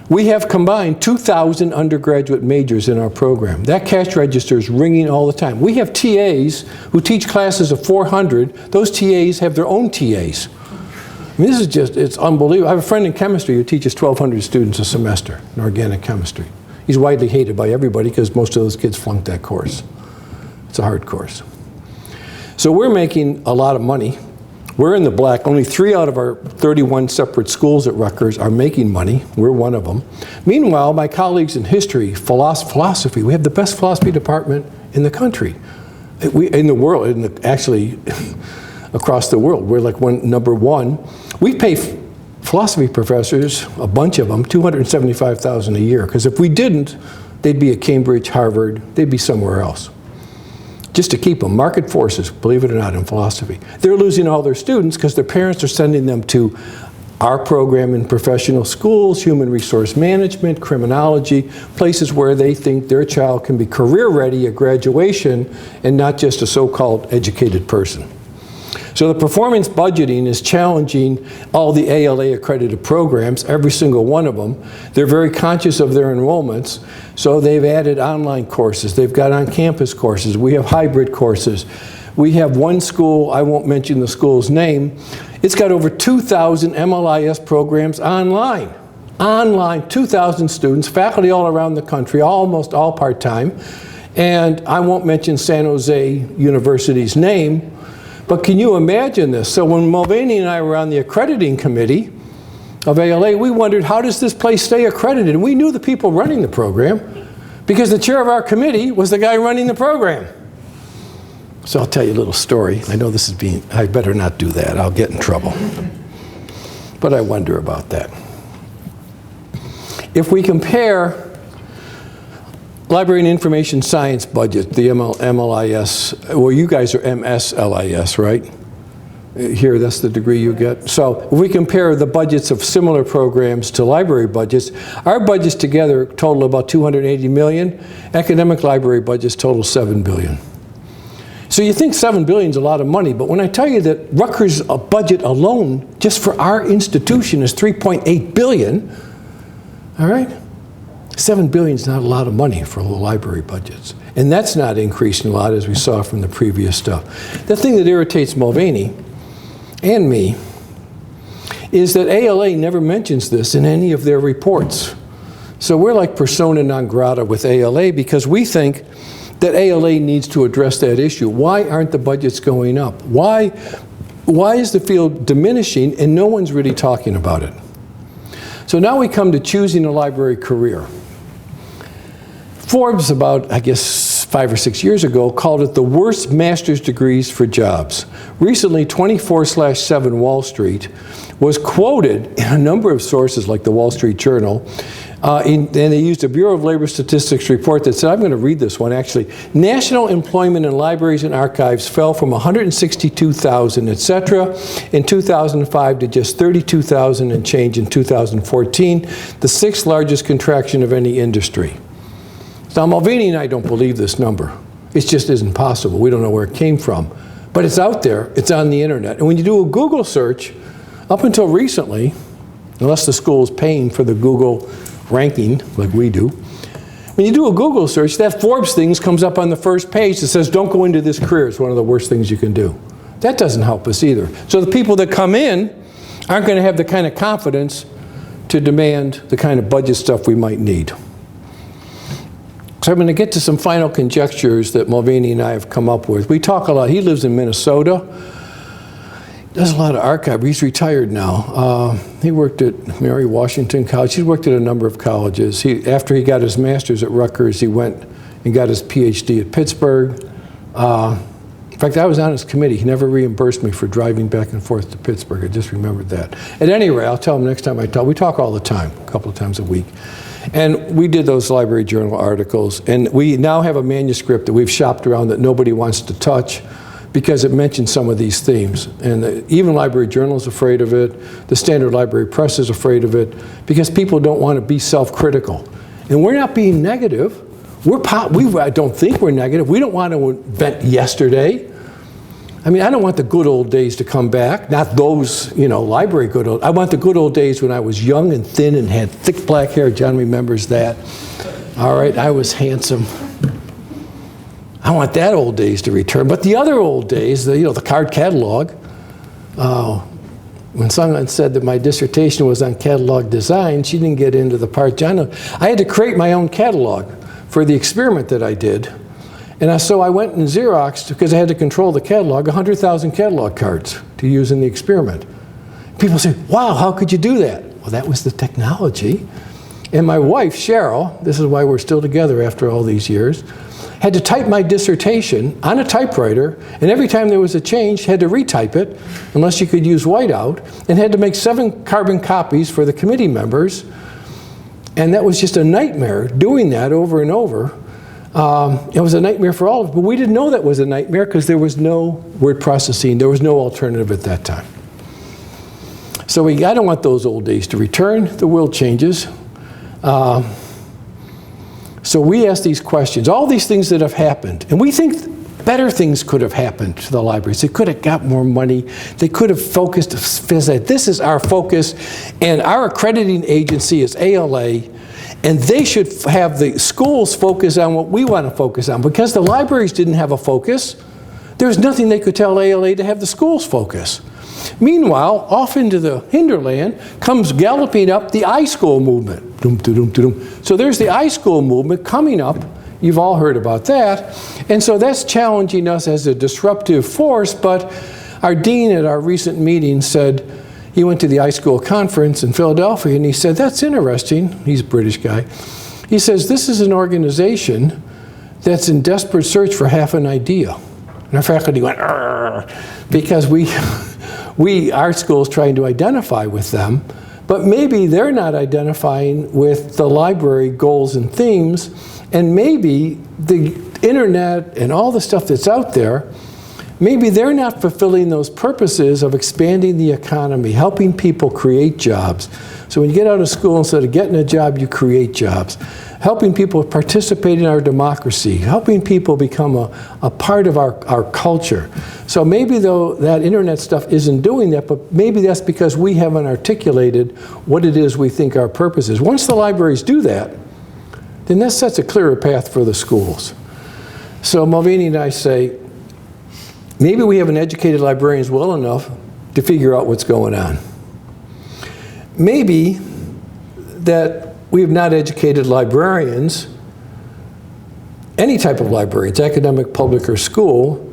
We have combined 2,000 undergraduate majors in our program. That cash register is ringing all the time. We have TAs who teach classes of 400. Those TAs have their own TAs. I mean, this is just, it's unbelievable. I have a friend in chemistry who teaches 1,200 students a semester in organic chemistry. He's widely hated by everybody because most of those kids flunked that course. It's a hard course. So we're making a lot of money. We're in the black. Only 3 out of our 31 separate schools at Rutgers are making money. We're one of them. Meanwhile, my colleagues in history, philosophy, we have the best philosophy department in the country. In the world, actually across the world. We're like number 1. We pay philosophy professors, a bunch of them, $275,000 a year. Because if we didn't, they'd be at Cambridge, Harvard, they'd be somewhere else. Just to keep them. Market forces, believe it or not, in philosophy. They're losing all their students because their parents are sending them to our program in professional schools, human resource management, criminology, places where they think their child can be career ready at graduation and not just a so-called educated person. So the performance budgeting is challenging all the ALA accredited programs, every single one of them. They're very conscious of their enrollments, so they've added online courses. They've got on-campus courses. We have hybrid courses. We have one school, I won't mention the school's name, it's got over 2,000 MLIS programs online. Online, 2,000 students, faculty all around the country, almost all part-time. And I won't mention San Jose University's name, but can you imagine this? So when Mulvaney and I were on the accrediting committee of ALA, we wondered, how does this place stay accredited? And we knew the people running the program because the chair of our committee was the guy running the program. So I'll tell you a little story. I know this is being, I better not do that. I'll get in trouble. But I wonder about that. If we compare Library and Information Science budget, the MLIS, well, you guys are MSLIS, right? Here, that's the degree you get. So if we compare the budgets of similar programs to library budgets, our budgets together total about $280 million. Academic library budgets total $7 billion. So you think $7 billion is a lot of money, but when I tell you that Rutgers' budget alone, just for our institution, is $3.8 billion, all right? $7 billion is not a lot of money for library budgets. And that's not increasing a lot, as we saw from the previous stuff. The thing that irritates Mulvaney and me is that ALA never mentions this in any of their reports. So we're like persona non grata with ALA because we think that ALA needs to address that issue. Why aren't the budgets going up? Why is the field diminishing and no one's really talking about it? So now we come to choosing a library career. Forbes, about, I guess, 5 or 6 years ago, called it the worst master's degrees for jobs. Recently, 24/7 Wall Street was quoted in a number of sources like the Wall Street Journal, and they used a Bureau of Labor Statistics report that said, I'm going to read this one actually, national employment in libraries and archives fell from 162,000, etc., in 2005 to just 32,000 and change in 2014, the 6th largest contraction of any industry. Now, Mulvaney and I don't believe this number. It just isn't possible. We don't know where it came from. But it's out there. It's on the internet. And when you do a Google search, up until recently, unless the school is paying for the Google ranking like we do, when you do a Google search, that Forbes thing comes up on the first page that says, don't go into this career. It's one of the worst things you can do. That doesn't help us either. So the people that come in aren't going to have the kind of confidence to demand the kind of budget stuff we might need. So I'm going to get to some final conjectures that Mulvaney and I have come up with. We talk a lot. He lives in Minnesota. Does a lot of archive. He's retired now. He worked at Mary Washington College. He's worked at a number of colleges. After he got his master's at Rutgers, he went and got his PhD at Pittsburgh. In fact, I was on his committee. He never reimbursed me for driving back and forth to Pittsburgh. I just remembered that. At any rate, I'll tell him next time I talk. We talk all the time, a couple of times a week. And we did those Library Journal articles, and we now have a manuscript that we've shopped around that nobody wants to touch because it mentions some of these themes. And even Library Journal is afraid of it. The Standard Library Press is afraid of it because people don't want to be self-critical. And we're not being negative. I don't think we're negative. We don't want to invent yesterday. I mean, I don't want the good old days to come back, not those, library good old. I want the good old days when I was young and thin and had thick black hair. John remembers that. All right, I was handsome. I want that old days to return. But the other old days, the card catalog, when someone said that my dissertation was on catalog design, she didn't get into the part, John, I had to create my own catalog for the experiment that I did. And so I went and Xeroxed, because I had to control the catalog, 100,000 catalog cards to use in the experiment. People say, wow, how could you do that? Well, that was the technology. And my wife, Cheryl, this is why we're still together after all these years, had to type my dissertation on a typewriter, and every time there was a change, had to retype it, unless you could use whiteout, and had to make 7 carbon copies for the committee members. And that was just a nightmare, doing that over and over. It was a nightmare for all of us, but we didn't know that was a nightmare because there was no word processing. There was no alternative at that time. So I don't want those old days to return. The world changes. So we ask these questions, all these things that have happened, and we think better things could have happened to the libraries. They could have got more money. They could have focused, said, this is our focus, and our accrediting agency is ALA, and they should have the schools focus on what we want to focus on. Because the libraries didn't have a focus, there's nothing they could tell ALA to have the schools focus. Meanwhile, off into the hinterland comes galloping up the iSchool movement. So there's the iSchool movement coming up. You've all heard about that. And so that's challenging us as a disruptive force, but our dean at our recent meeting said, he went to the iSchool conference in Philadelphia, and he said, that's interesting. He's a British guy. He says, this is an organization that's in desperate search for half an idea. And our faculty went, because our school is trying to identify with them, but maybe they're not identifying with the library goals and themes, and maybe the internet and all the stuff that's out there, maybe they're not fulfilling those purposes of expanding the economy, helping people create jobs. So when you get out of school, instead of getting a job, you create jobs. Helping people participate in our democracy, helping people become a part of our culture. So maybe though that internet stuff isn't doing that, but maybe that's because we haven't articulated what it is we think our purpose is. Once the libraries do that, then that sets a clearer path for the schools. So Mulvaney and I say, maybe we haven't educated librarians well enough to figure out what's going on. Maybe that we have not educated librarians, any type of librarians, academic, public, or school,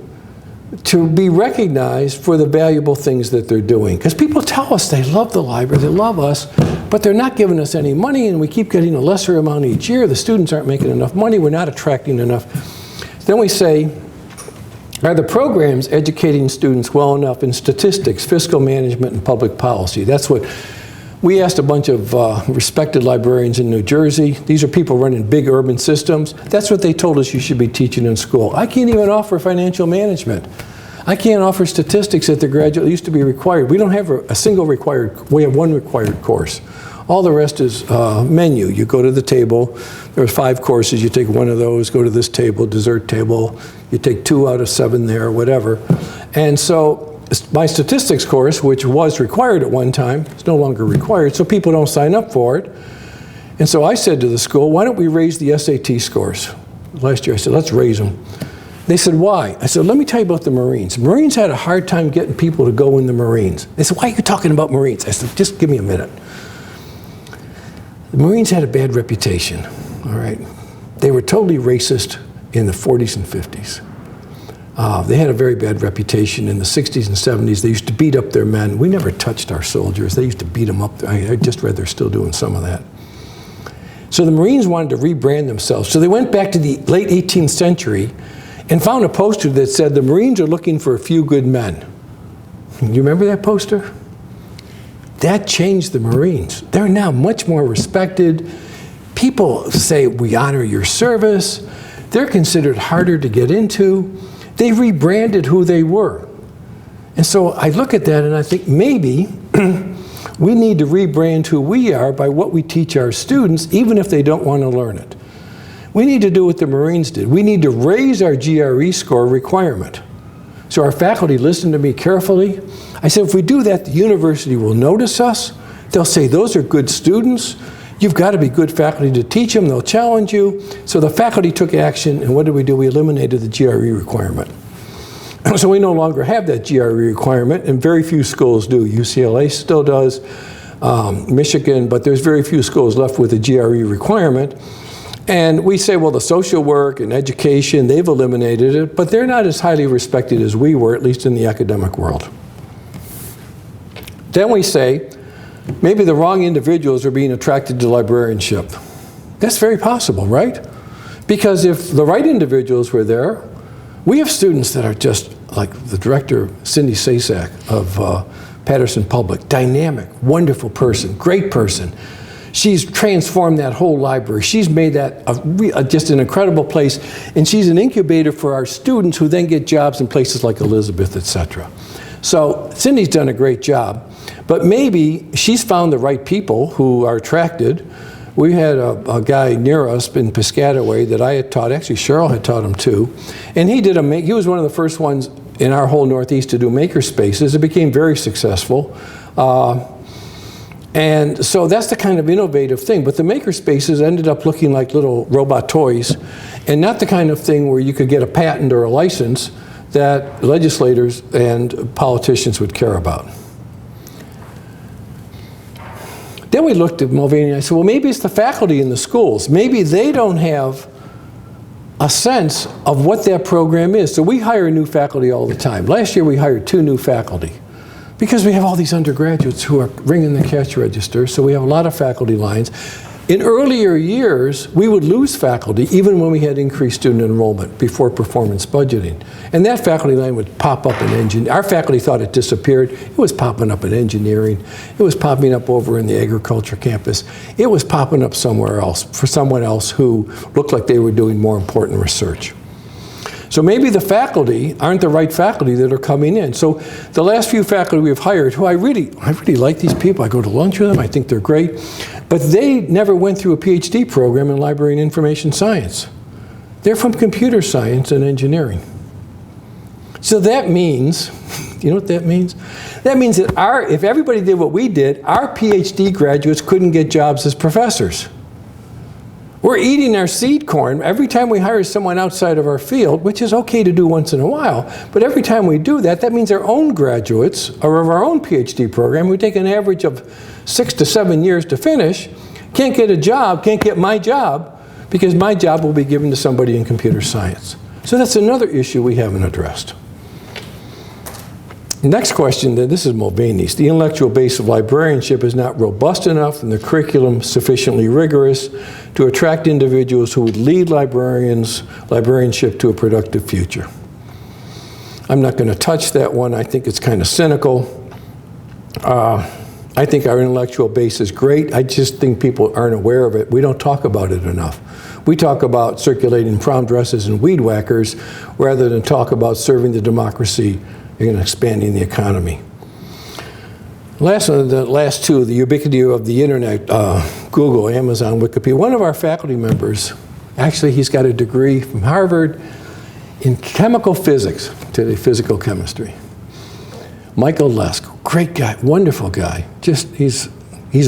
to be recognized for the valuable things that they're doing. Because people tell us they love the library, they love us, but they're not giving us any money, and we keep getting a lesser amount each year. The students aren't making enough money, we're not attracting enough. Then we say, are the programs educating students well enough in statistics, fiscal management, and public policy? That's what we asked a bunch of respected librarians in New Jersey. These are people running big urban systems. That's what they told us you should be teaching in school. I can't even offer financial management. I can't offer statistics at the graduate. It used to be required. We don't have a single required, we have one required course. All the rest is menu. You go to the table, there are 5 courses, you take one of those, go to this table, dessert table, you take 2 out of 7 there, whatever. And so my statistics course, which was required at one time, is no longer required, so people don't sign up for it. And so I said to the school, why don't we raise the SAT scores? Last year I said, let's raise them. They said, why? I said, let me tell you about the Marines. Marines had a hard time getting people to go in the Marines. They said, why are you talking about Marines? I said, just give me a minute. The Marines had a bad reputation, all right? They were totally racist in the 40s and 50s. They had a very bad reputation in the 60s and 70s. They used to beat up their men. We never touched our soldiers. They used to beat them up. I just read they're still doing some of that. So the Marines wanted to rebrand themselves. So they went back to the late 18th century and found a poster that said, the Marines are looking for a few good men. You remember that poster? That changed the Marines. They're now much more respected. People say, we honor your service. They're considered harder to get into. They rebranded who they were. And so I look at that and I think maybe we need to rebrand who we are by what we teach our students, even if they don't want to learn it. We need to do what the Marines did. We need to raise our GRE score requirement. So our faculty listened to me carefully. I said, if we do that, the university will notice us. They'll say, those are good students. You've got to be good faculty to teach them. They'll challenge you. So the faculty took action, and what did? We eliminated the GRE requirement. So we no longer have that GRE requirement, and very few schools do. UCLA still does, Michigan, but there's very few schools left with a GRE requirement. And we say, well, the social work and education, they've eliminated it, but they're not as highly respected as we were, at least in the academic world. Then we say, maybe the wrong individuals are being attracted to librarianship. That's very possible, right? Because if the right individuals were there, we have students that are just like the director, Cindy Sasak of Patterson Public, dynamic, wonderful person, great person. She's transformed that whole library. She's made that just an incredible place, and she's an incubator for our students who then get jobs in places like Elizabeth, etc. So Cindy's done a great job, but maybe she's found the right people who are attracted. We had a guy near us in Piscataway that I had taught, actually Cheryl had taught him too, and he was one of the first ones in our whole Northeast to do maker spaces. It became very successful. And so that's the kind of innovative thing. But the maker spaces ended up looking like little robot toys, and not the kind of thing where you could get a patent or a license that legislators and politicians would care about. Then we looked at Mulvaney and I said, well, maybe it's the faculty in the schools. Maybe they don't have a sense of what that program is. So we hire new faculty all the time. Last year we hired 2 new faculty, because we have all these undergraduates who are ringing the cash register, so we have a lot of faculty lines. In earlier years, we would lose faculty even when we had increased student enrollment before performance budgeting. And that faculty line would pop up in engineering. Our faculty thought it disappeared. It was popping up in engineering. It was popping up over in the agriculture campus. It was popping up somewhere else for someone else who looked like they were doing more important research. So maybe the faculty aren't the right faculty that are coming in. So the last few faculty we've hired, who I really like these people. I go to lunch with them. I think they're great. But they never went through a PhD program in library and information science. They're from computer science and engineering. So that means, you know what that means? That means that if everybody did what we did, our PhD graduates couldn't get jobs as professors. We're eating our seed corn every time we hire someone outside of our field, which is okay to do once in a while. But every time we do that, that means our own graduates or of our own PhD program, we take an average of 6 to 7 years to finish, can't get a job, can't get my job, because my job will be given to somebody in computer science. So that's another issue we haven't addressed. Next question, this is Mulvaney's. The intellectual base of librarianship is not robust enough and the curriculum sufficiently rigorous to attract individuals who would lead librarianship to a productive future. I'm not going to touch that one. I think it's kind of cynical. I think our intellectual base is great. I just think people aren't aware of it. We don't talk about it enough. We talk about circulating prom dresses and weed whackers rather than talk about serving the democracy and expanding the economy. Last one, the last two, the ubiquity of the internet, Google, Amazon, Wikipedia. One of our faculty members, actually he's got a degree from Harvard in chemical physics, today physical chemistry. Michael Lesk, great guy, wonderful guy. Just, he's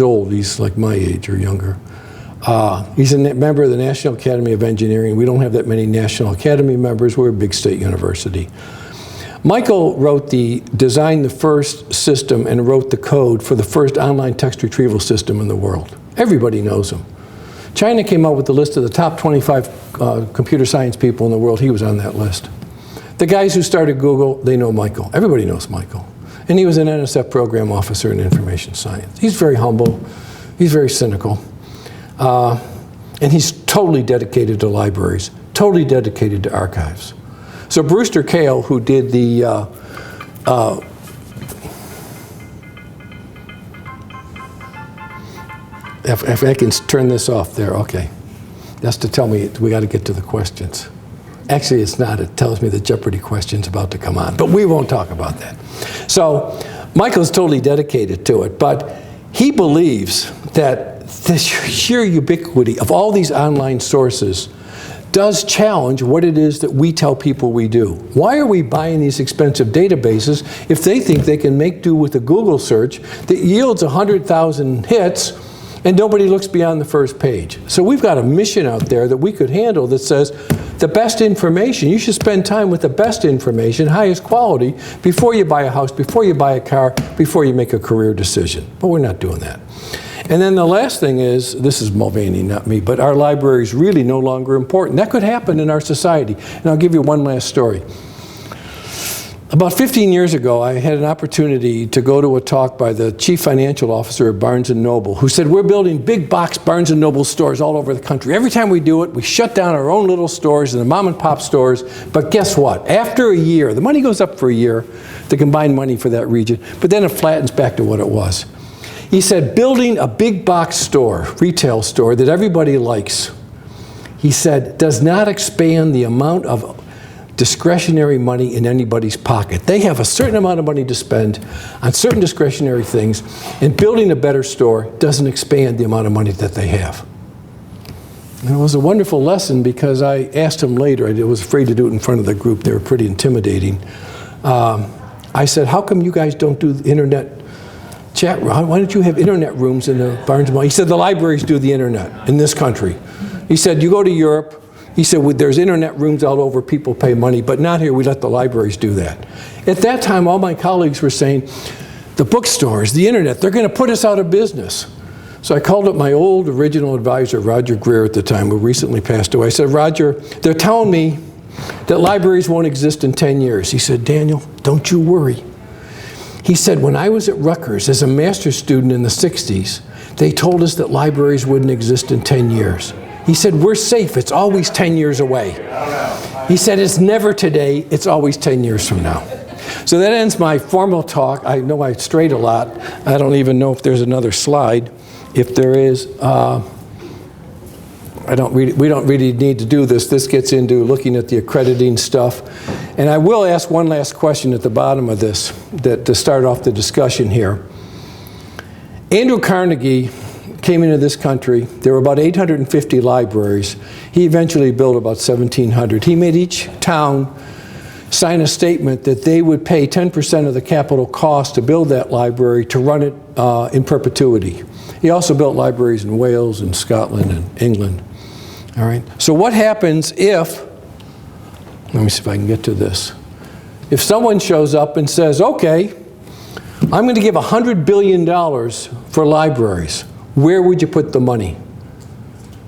old, he's like my age or younger. He's a member of the National Academy of Engineering. We don't have that many National Academy members. We're a big state university. Michael designed the first system and wrote the code for the first online text retrieval system in the world. Everybody knows him. China came out with the list of the top 25 computer science people in the world. He was on that list. The guys who started Google, they know Michael. Everybody knows Michael. And he was an NSF program officer in information science. He's very humble. He's very cynical. And he's totally dedicated to libraries, totally dedicated to archives. So Brewster Kahle, who did the if I can turn this off there, okay. That's to tell me we got to get to the questions. Actually, it's not. It tells me the Jeopardy question's about to come on, but we won't talk about that. So Michael's totally dedicated to it, but he believes that the sheer ubiquity of all these online sources does challenge what it is that we tell people we do. Why are we buying these expensive databases if they think they can make do with a Google search that yields 100,000 hits and nobody looks beyond the first page? So we've got a mission out there that we could handle that says the best information, you should spend time with the best information, highest quality, before you buy a house, before you buy a car, before you make a career decision. But we're not doing that. And then the last thing is, this is Mulvaney, not me, but our library is really no longer important. That could happen in our society. And I'll give you one last story. About 15 years ago, I had an opportunity to go to a talk by the chief financial officer of Barnes & Noble, who said, we're building big box Barnes & Noble stores all over the country. Every time we do it, we shut down our own little stores and the mom and pop stores. But guess what? After a year, the money goes up for a year, the combined money for that region, but then it flattens back to what it was. He said, building a big box store, retail store that everybody likes, he said, does not expand the amount of discretionary money in anybody's pocket. They have a certain amount of money to spend on certain discretionary things, and building a better store doesn't expand the amount of money that they have. And it was a wonderful lesson because I asked him later, I was afraid to do it in front of the group, they were pretty intimidating. I said, how come you guys don't do the internet chat room? Why don't you have internet rooms in the Barnes & Noble? He said, the libraries do the internet in this country. He said, you go to Europe, he said, there's internet rooms all over, people pay money, but not here, we let the libraries do that. At that time, all my colleagues were saying, the bookstores, the internet, they're going to put us out of business. So I called up my old original advisor, Roger Greer at the time, who recently passed away. I said, Roger, they're telling me that libraries won't exist in 10 years. He said, Daniel, don't you worry. He said, when I was at Rutgers as a master's student in the 60s, they told us that libraries wouldn't exist in 10 years. He said, we're safe, it's always 10 years away. He said, it's never today, it's always 10 years from now. So that ends my formal talk. I know I strayed a lot. I don't even know if there's another slide. If there is, we don't really need to do this. This gets into looking at the accrediting stuff. And I will ask one last question at the bottom of this to start off the discussion here. Andrew Carnegie came into this country. There were about 850 libraries. He eventually built about 1,700. He made each town sign a statement that they would pay 10% of the capital cost to build that library to run it in perpetuity. He also built libraries in Wales and Scotland and England. All right? So what happens if, let me see if I can get to this. If someone shows up and says, okay, I'm going to give $100 billion for libraries, where would you put the money?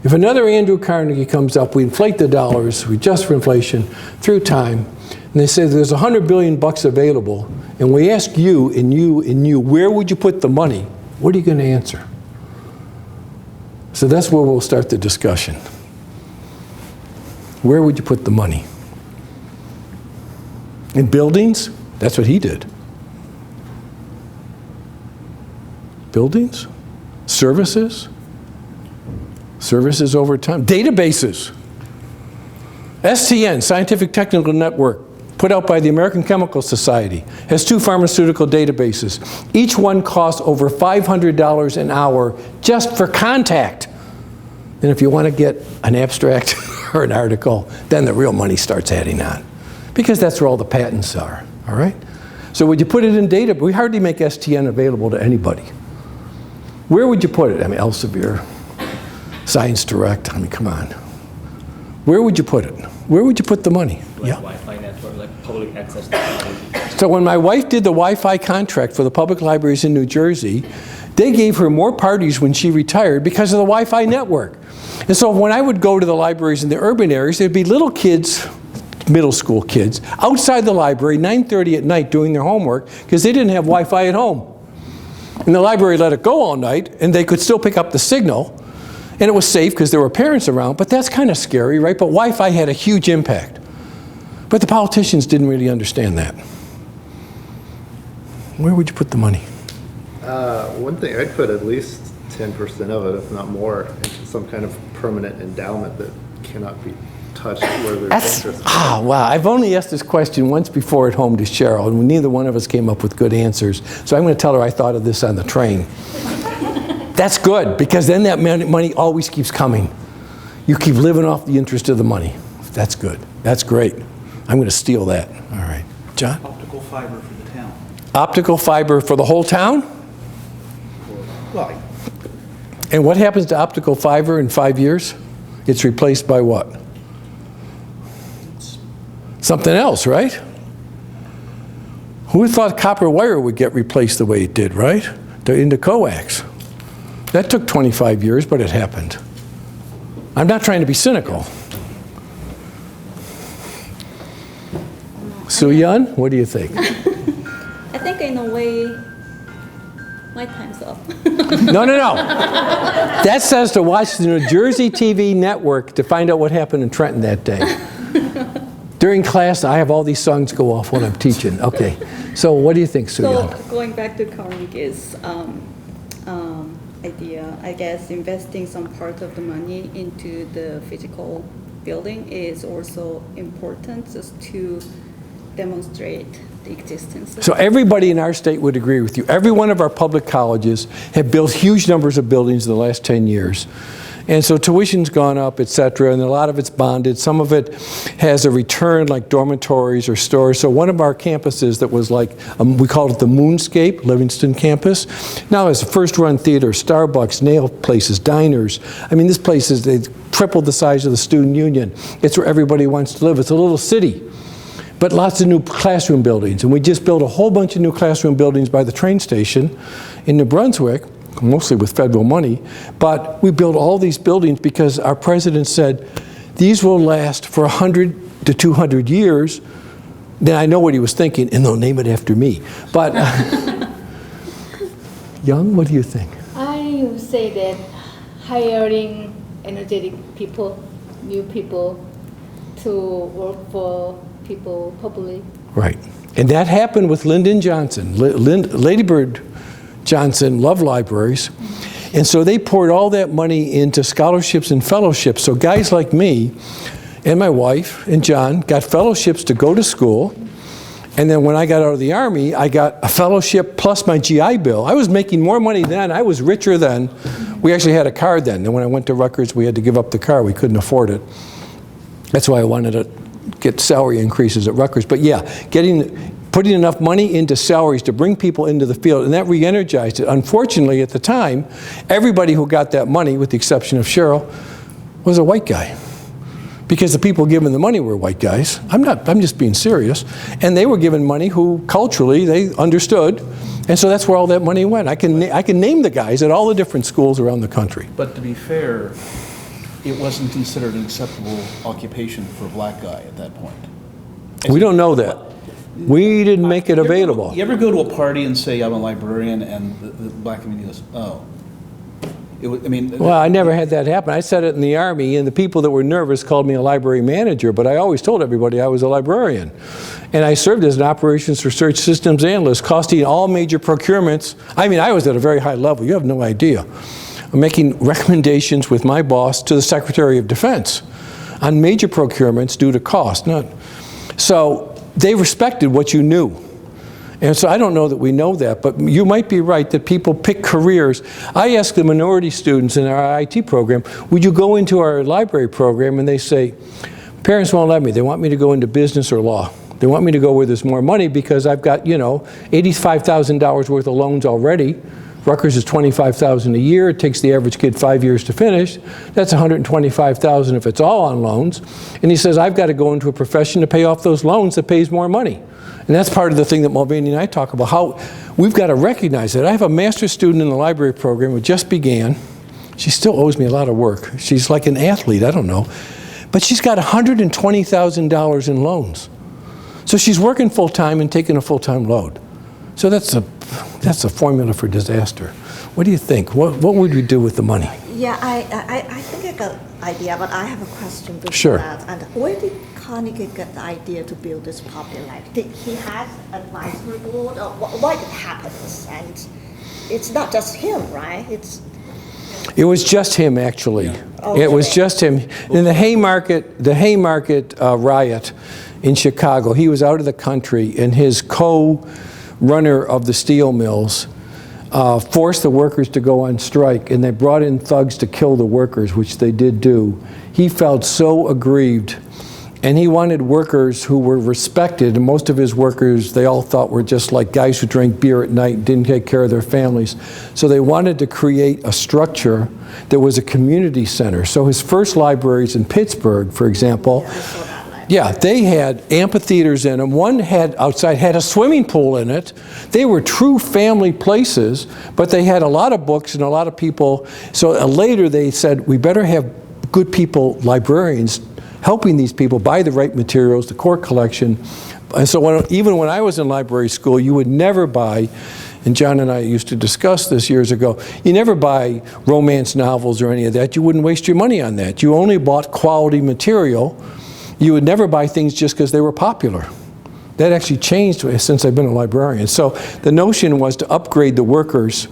If another Andrew Carnegie comes up, we inflate the dollars, we adjust for inflation through time, and they say there's $100 billion bucks available, and we ask you and you and you, where would you put the money? What are you going to answer? So that's where we'll start the discussion. Where would you put the money? In buildings? That's what he did. Buildings? Services? Services over time. Databases. STN, Scientific Technical Network, put out by the American Chemical Society, has 2 pharmaceutical databases. Each one costs over $500 an hour just for contact. And if you want to get an abstract or an article, then the real money starts adding on. Because that's where all the patents are, all right? So would you put it in data? We hardly make STN available to anybody. Where would you put it? I mean, Elsevier, Science Direct, I mean, come on. Where would you put it? Where would you put the money? Like Yeah. Wi-Fi network, like public access technology. So when my wife did the Wi-Fi contract for the public libraries in New Jersey, they gave her more parties when she retired because of the Wi-Fi network. And so when I would go to the libraries in the urban areas, there'd be little kids, middle school kids, outside the library, 9:30 at night doing their homework because they didn't have Wi-Fi at home. And the library let it go all night, and they could still pick up the signal. And it was safe because there were parents around, but that's kind of scary, right? But Wi-Fi had a huge impact. But the politicians didn't really understand that. Where would you put the money? One thing, I'd put at least 10% of it, if not more, into some kind of permanent endowment that cannot be touched where there's interest. Wow. I've only asked this question once before at home to Cheryl, and neither one of us came up with good answers. So I'm going to tell her I thought of this on the train. That's good, because then that money always keeps coming. You keep living off the interest of the money. That's good. That's great. I'm going to steal that. All right. John? Optical fiber for the town. Optical fiber for the whole town? Well, And what happens to optical fiber in 5 years? It's replaced by what? Something else, right? Who thought copper wire would get replaced the way it did, right? Into coax. That took 25 years, but it happened. I'm not trying to be cynical. Soo-Yeon, what do you think? I think in a way, my time's up. No. That says to watch the New Jersey TV network to find out what happened in Trenton that day. During class, I have all these songs go off when I'm teaching. Okay, so what do you think, Soo-Yeon? So going back to Carnegie's idea, I guess investing some part of the money into the physical building is also important just to demonstrate the existence of So everybody in our state would agree with you. Every one of our public colleges have built huge numbers of buildings in the last 10 years. And so tuition's gone up, et cetera, and a lot of it's bonded. Some of it has a return, like dormitories or stores. So one of our campuses that was like, we called it the Moonscape, Livingston campus, now has a first-run theater, Starbucks, nail places, diners. I mean, this place is, they tripled the size of the student union. It's where everybody wants to live. It's a little city. But lots of new classroom buildings. And we just built a whole bunch of new classroom buildings by the train station in New Brunswick, mostly with federal money. But we built all these buildings because our president said, these will last for 100 to 200 years. Then I know what he was thinking, and they'll name it after me. But, Young, what do you think? I would say that hiring energetic people, new people, to work for people publicly. Right. And that happened with Lyndon Johnson. Lady Bird Johnson loved libraries. And so they poured all that money into scholarships and fellowships. So guys like me and my wife and John got fellowships to go to school. And then when I got out of the Army, I got a fellowship plus my GI Bill. I was making more money then. I was richer then. We actually had a car then. And when I went to Rutgers, we had to give up the car. We couldn't afford it. That's why I wanted to get salary increases at Rutgers. But yeah, putting enough money into salaries to bring people into the field, and that re-energized it. Unfortunately, at the time, everybody who got that money, with the exception of Cheryl, was a white guy. Because the people giving the money were white guys. I'm just being serious. And they were given money who culturally they understood. And so that's where all that money went. I can name the guys at all the different schools around the country. But to be fair, it wasn't considered an acceptable occupation for a black guy at that point. We don't know that. We didn't make it available. You ever go to a party and say, I'm a librarian, and the black community goes, oh. Well, I never had that happen. I said it in the Army, and the people that were nervous called me a library manager, but I always told everybody I was a librarian. And I served as an operations research systems analyst, costing all major procurements. I mean, I was at a very high level. You have no idea. I'm making recommendations with my boss to the Secretary of Defense on major procurements due to cost. So they respected what you knew. And so I don't know that we know that, but you might be right that people pick careers. I ask the minority students in our IT program, would you go into our library program? And they say, parents won't let me. They want me to go into business or law. They want me to go where there's more money because I've got, $85,000 worth of loans already. Rutgers is $25,000 a year. It takes the average kid 5 years to finish. That's $125,000 if it's all on loans. And he says, I've got to go into a profession to pay off those loans that pays more money. And that's part of the thing that Mulvaney and I talk about, how we've got to recognize that. I have a master's student in the library program who just began. She still owes me a lot of work. She's like an athlete, I don't know. But she's got $120,000 in loans. So she's working full-time and taking a full-time load. So that's a formula for disaster. What do you think? What would we do with the money? Yeah, I think I got an idea, but I have a question before Sure. that. And where did Carnegie get the idea to build this public library? Did he have advisory board, or what happens? And it's not just him, right? It was just him, actually. Okay. It was just him. In the Haymarket riot in Chicago, he was out of the country, and his co-runner of the steel mills forced the workers to go on strike, and they brought in thugs to kill the workers, which they did do. He felt so aggrieved, and he wanted workers who were respected, and most of his workers they all thought were just like guys who drank beer at night and didn't take care of their families. So they wanted to create a structure that was a community center. So his first libraries in Pittsburgh, for example, yeah, they had amphitheaters in them. One had outside had a swimming pool in it. They were true family places, but they had a lot of books and a lot of people. So later they said, we better have good people, librarians, helping these people buy the right materials, the core collection. And so even when I was in library school, you would never buy, and John and I used to discuss this years ago, you never buy romance novels or any of that. You wouldn't waste your money on that. You only bought quality material. You would never buy things just because they were popular. That actually changed since I've been a librarian. So the notion was to upgrade the workers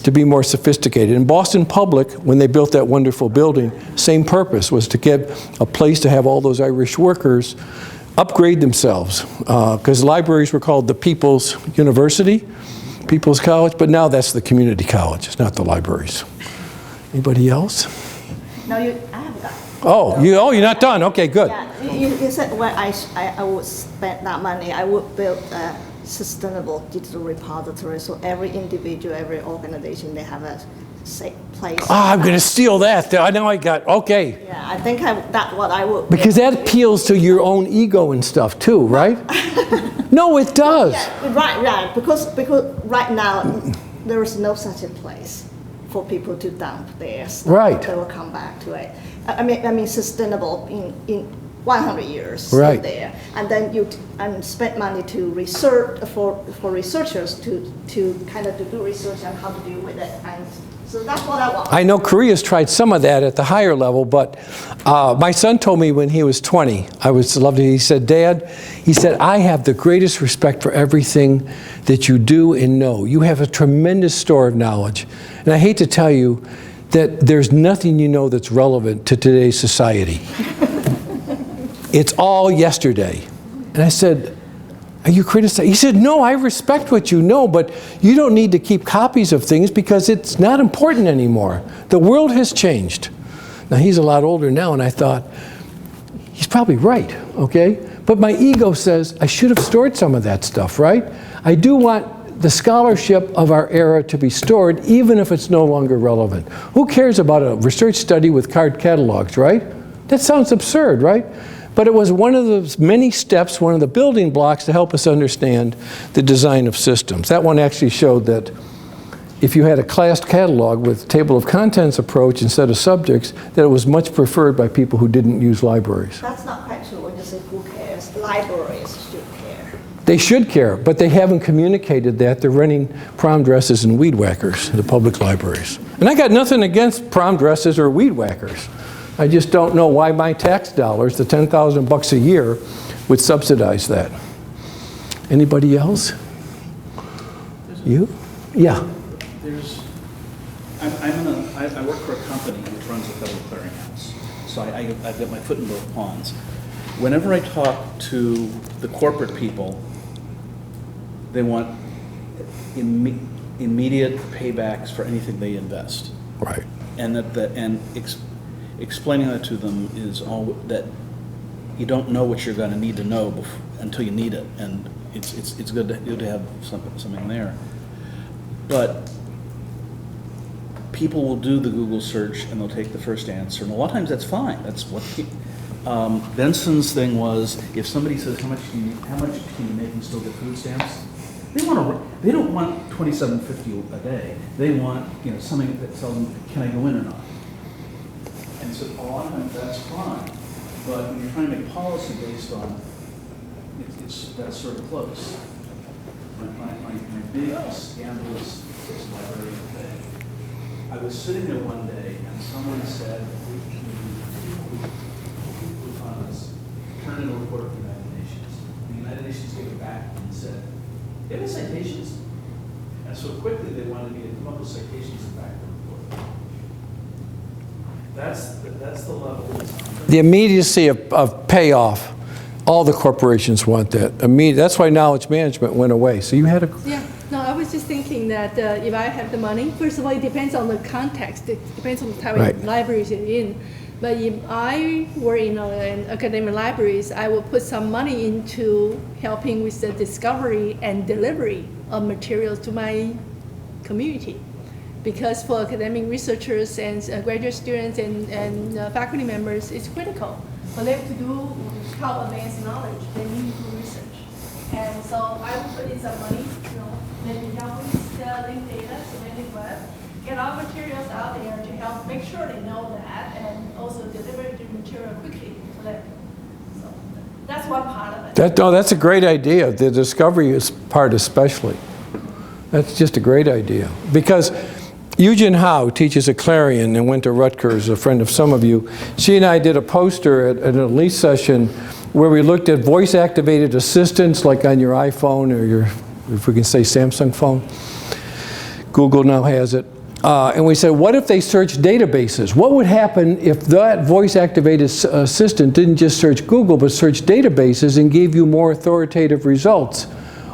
to be more sophisticated. In Boston Public, when they built that wonderful building, same purpose was to get a place to have all those Irish workers upgrade themselves. Because libraries were called the People's University, People's College, but now that's the community college. It's not the libraries. Anybody else? No, I have that. You're not done. Okay, good. Yeah, you said when I would spend that money, I would build a sustainable digital repository, so every individual, every organization, they have a safe place. I'm going to steal that. Now I got, okay. Yeah, I think that's what I would. Because that appeals to your own ego and stuff too, right? No, it does. Yeah, right. Because right now there is no such a place for people to dump their stuff. Right. They will come back to it. I mean sustainable in 100 years right. there, and then you spend money to research for researchers to kind of do research on how to deal with it, and so that's what I want. I know Korea's tried some of that at the higher level, but my son told me when he was 20, I was loved it. He said, Dad, I have the greatest respect for everything that you do and know. You have a tremendous store of knowledge, and I hate to tell you that there's nothing you know that's relevant to today's society. It's all yesterday. And I said, are you criticizing? He said, no, I respect what you know, but you don't need to keep copies of things because it's not important anymore. The world has changed. Now, he's a lot older now, and I thought, he's probably right, okay? But my ego says I should have stored some of that stuff, right? I do want the scholarship of our era to be stored, even if it's no longer relevant. Who cares about a research study with card catalogs, right? That sounds absurd, right? But it was one of the many steps, one of the building blocks to help us understand the design of systems. That one actually showed that if you had a classed catalog with table of contents approach instead of subjects, that it was much preferred by people who didn't use libraries. That's not quite true when you say who cares. Libraries should care. They should care, but they haven't communicated that. They're running prom dresses and weed whackers in the public libraries. And I got nothing against prom dresses or weed whackers. I just don't know why my tax dollars, the $10,000 a year, would subsidize that. Anybody else? You? Yeah. I work for a company which runs a federal clearinghouse, so I've got my foot in both ponds. Whenever I talk to the corporate people, they want immediate paybacks for anything they invest. Right. And explaining that to them is that you don't know what you're going to need to know until you need it, and it's good to have something there. But people will do the Google search and they'll take the first answer, and a lot of times that's fine. That's what Benson's thing was. If somebody says how much can you make and still get food stamps, they don't want $27.50 a day. They want something that tells them, can I go in or not? And so a lot of times that's fine, but when you're trying to make policy based on that's sort of close. My big scandalous librarian thing. I was sitting there one day and someone said, turn in a report for the United Nations. The United Nations gave it back and said, "Do you have any citations?" And so quickly they wanted me to come up with citations and back the report. That's the level. The immediacy of payoff. All the corporations want that. That's why knowledge management went away. So you had a... Yeah, no, I was just thinking that if I have the money, first of all, it depends on the context. It depends on the type of libraries you're in. But if I were in an academic libraries, I would put some money into helping with the discovery and delivery of materials to my community. Because for academic researchers and graduate students and faculty members, it's critical. For them to do help advance knowledge, they need to do research. And so I would put in some money, maybe help with the link data, semantic web, get our materials out there to help make sure they know that, and also deliver the material quickly to them. So that's one part of it. That's a great idea. The discovery part especially. That's just a great idea. Because Eugen Howe teaches at Clarion and went to Rutgers, a friend of some of you. She and I did a poster at an elite session where we looked at voice-activated assistants like on your iPhone or your, if we can say Samsung phone. Google now has it. And we said, what if they search databases? What would happen if that voice-activated assistant didn't just search Google, but search databases and gave you more authoritative results?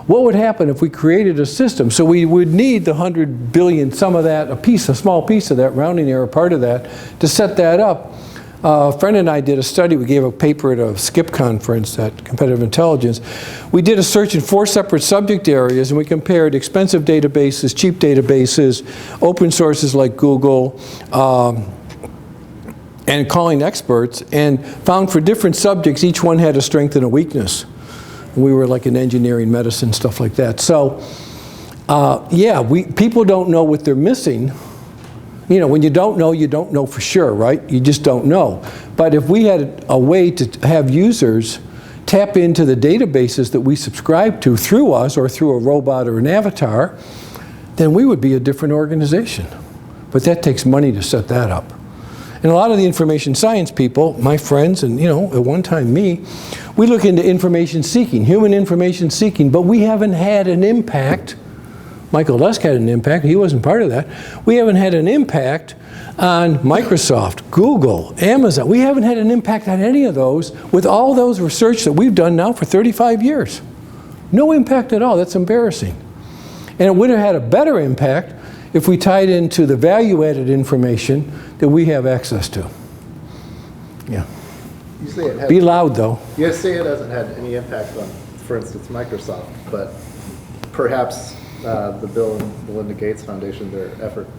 What would happen if we created a system? So we would need the 100 billion, some of that, a small piece of that, rounding error, part of that, to set that up. A friend and I did a study. We gave a paper at a SCIP conference at Competitive Intelligence. We did a search in 4 separate subject areas, and we compared expensive databases, cheap databases, open sources like Google, and calling experts, and found for different subjects, each one had a strength and a weakness. We were like in engineering, medicine, stuff like that. So, yeah, people don't know what they're missing. When you don't know for sure, right? You just don't know. But if we had a way to have users tap into the databases that we subscribe to through us or through a robot or an avatar, then we would be a different organization. But that takes money to set that up. And a lot of the information science people, my friends, and at one time me, we look into information seeking, human information seeking, but we haven't had an impact. Michael Lusk had an impact, he wasn't part of that. We haven't had an impact on Microsoft, Google, Amazon. We haven't had an impact on any of those with all those research that we've done now for 35 years. No impact at all, that's embarrassing. And it would have had a better impact if we tied into the value-added information that we have access to. Yeah. You say it Be loud, though. You say it hasn't had any impact on, for instance, Microsoft, but perhaps the Bill and Melinda Gates Foundation, their efforts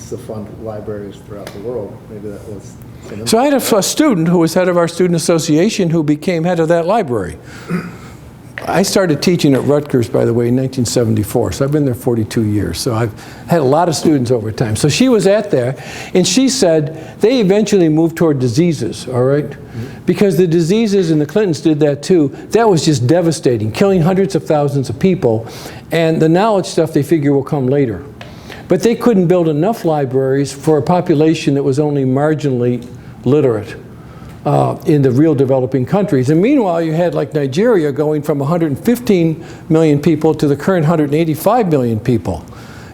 to fund libraries throughout the world, maybe that was some. So I had a student who was head of our student association who became head of that library. I started teaching at Rutgers, by the way, in 1974, so I've been there 42 years. So I've had a lot of students over time. So she was at there, and she said they eventually moved toward diseases, all right? Because the diseases, and the Clintons did that too, that was just devastating, killing hundreds of thousands of people. And the knowledge stuff they figure will come later. But they couldn't build enough libraries for a population that was only marginally literate. In the real developing countries. And meanwhile, you had like Nigeria going from 115 million people to the current 185 million people.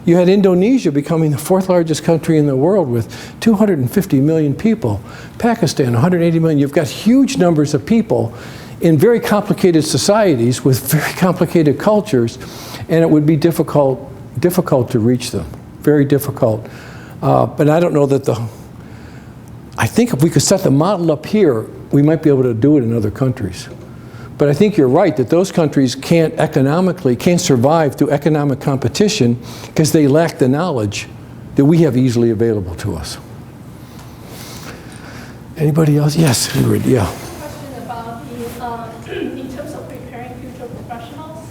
You had Indonesia becoming the fourth largest country in the world with 250 million people. Pakistan, 180 million. You've got huge numbers of people in very complicated societies with very complicated cultures, and it would be difficult to reach them. Very difficult. But I don't know that I think if we could set the model up here, we might be able to do it in other countries. But I think you're right that those countries can't survive through economic competition because they lack the knowledge that we have easily available to us. Anybody else? Yes, Ingrid, yeah. Question about in terms of preparing future professionals,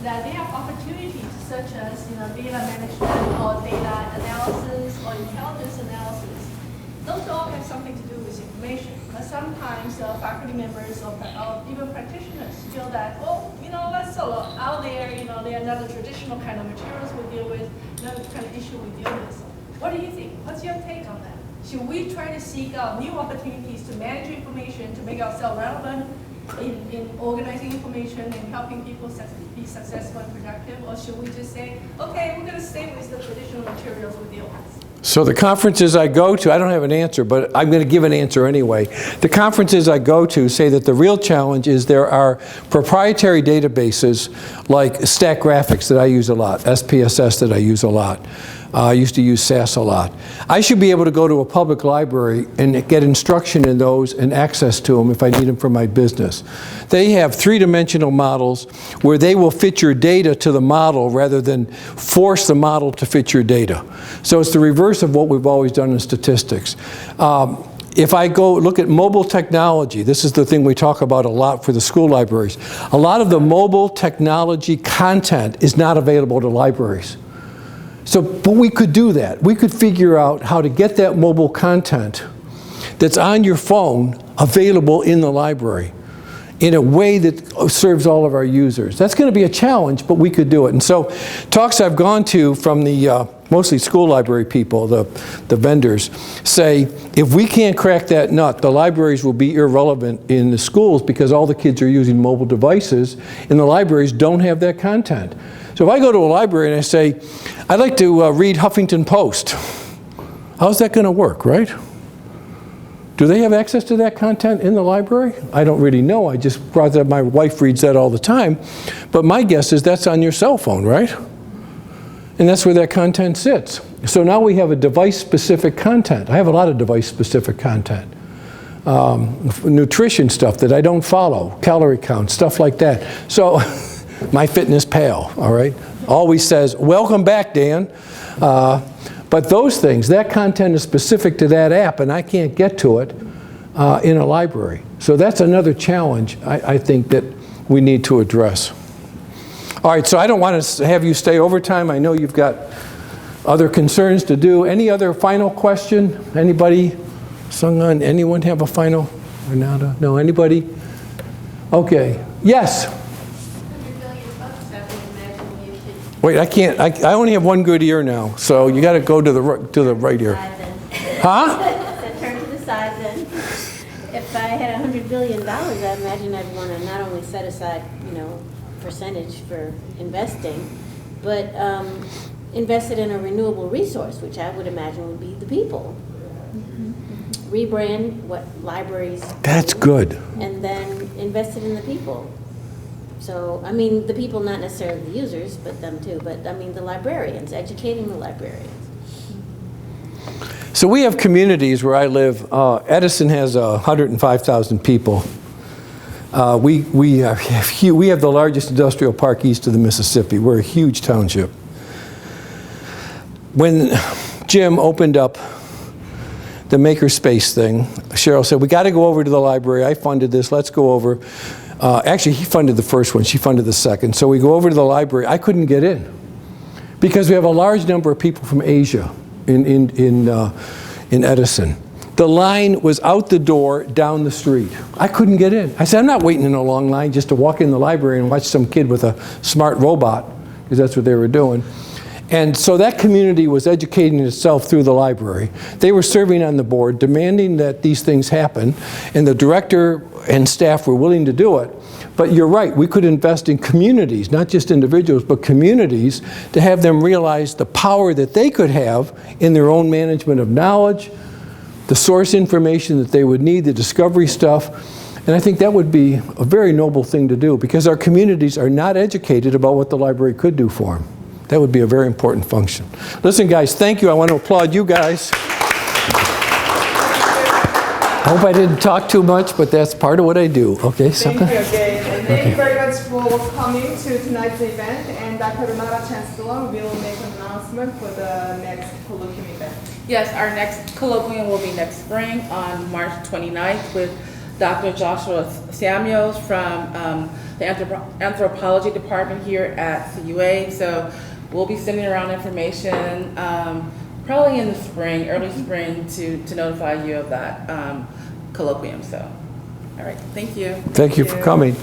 that they have opportunities such as data management or data analysis or intelligence analysis. Those all have something to do with information, but sometimes faculty members or even practitioners feel that, that's sort of out there, they are not the traditional kind of materials we deal with, not the kind of issue we deal with. What do you think? What's your take on that? Should we try to seek out new opportunities to manage information, to make ourselves relevant in organizing information and helping people be successful and productive, or should we just say, okay, we're going to stay with the traditional materials we deal with? So the conferences I go to, I don't have an answer, but I'm going to give an answer anyway. The conferences I go to say that the real challenge is there are proprietary databases like Stack Graphics that I use a lot, SPSS that I use a lot. I used to use SAS a lot. I should be able to go to a public library and get instruction in those and access to them if I need them for my business. They have three-dimensional models where they will fit your data to the model rather than force the model to fit your data. So it's the reverse of what we've always done in statistics. If I go look at mobile technology, this is the thing we talk about a lot for the school libraries. A lot of the mobile technology content is not available to libraries. But we could do that. We could figure out how to get that mobile content that's on your phone available in the library in a way that serves all of our users. That's going to be a challenge, but we could do it. And so talks I've gone to from the mostly school library people, the vendors, say if we can't crack that nut, the libraries will be irrelevant in the schools because all the kids are using mobile devices and the libraries don't have that content. So if I go to a library and I say, I'd like to read Huffington Post, how's that going to work, right? Do they have access to that content in the library? I don't really know. I just brought that up. My wife reads that all the time. But my guess is that's on your cell phone, right? And that's where that content sits. So now we have a device-specific content. I have a lot of device-specific content. Nutrition stuff that I don't follow, calorie count, stuff like that. So MyFitnessPal, all right? Always says, welcome back, Dan. But those things, that content is specific to that app, and I can't get to it in a library. So that's another challenge, I think, that we need to address. All right, so I don't want to have you stay overtime. I know you've got other concerns to do. Any other final question? Anybody? Sung-un, anyone have a final? Renata? No, anybody? Okay. Yes? Wait, I can't. I only have one good ear now, so you got to go to the right ear. Huh? Turn to the side then. If I had $100 billion, I imagine I'd want to not only set aside, percentage for investing, but invest it in a renewable resource, which I would imagine would be the people. Rebrand what libraries do. That's good. And then invest it in the people. So, I mean, the people, not necessarily the users, but them too. But, I mean, the librarians, educating the librarians. So we have communities where I live. Edison has 105,000 people. We have the largest industrial park east of the Mississippi. We're a huge township. when Jim opened up the makerspace thing, Cheryl said, we got to go over to the library. I funded this. Let's go over. Actually, he funded the first one. She funded the second. So we go over to the library. I couldn't get in because we have a large number of people from Asia in Edison. The line was out the door, down the street. I couldn't get in. I said, I'm not waiting in a long line just to walk in the library and watch some kid with a smart robot, because that's what they were doing. And so that community was educating itself through the library. They were serving on the board, demanding that these things happen, and the director and staff were willing to do it. But you're right, we could invest in communities, not just individuals, but communities, to have them realize the power that they could have in their own management of knowledge, the source information that they would need, the discovery stuff. And I think that would be a very noble thing to do, because our communities are not educated about what the library could do for them. That would be a very important function. Listen, guys, thank you. I want to applaud you guys. I hope I didn't talk too much, but that's part of what I do. Okay, Thank you again. And thank you very much for coming to tonight's event. And Dr. Renata Chancellor will make an announcement for the next colloquium event. Yes, our next colloquium will be next spring on March 29th with Dr. Joshua Samuels from the Anthropology Department here at CUA. So we'll be sending around information probably in the spring, early spring, to notify you of that colloquium. So, all right, thank you. Thank you for coming.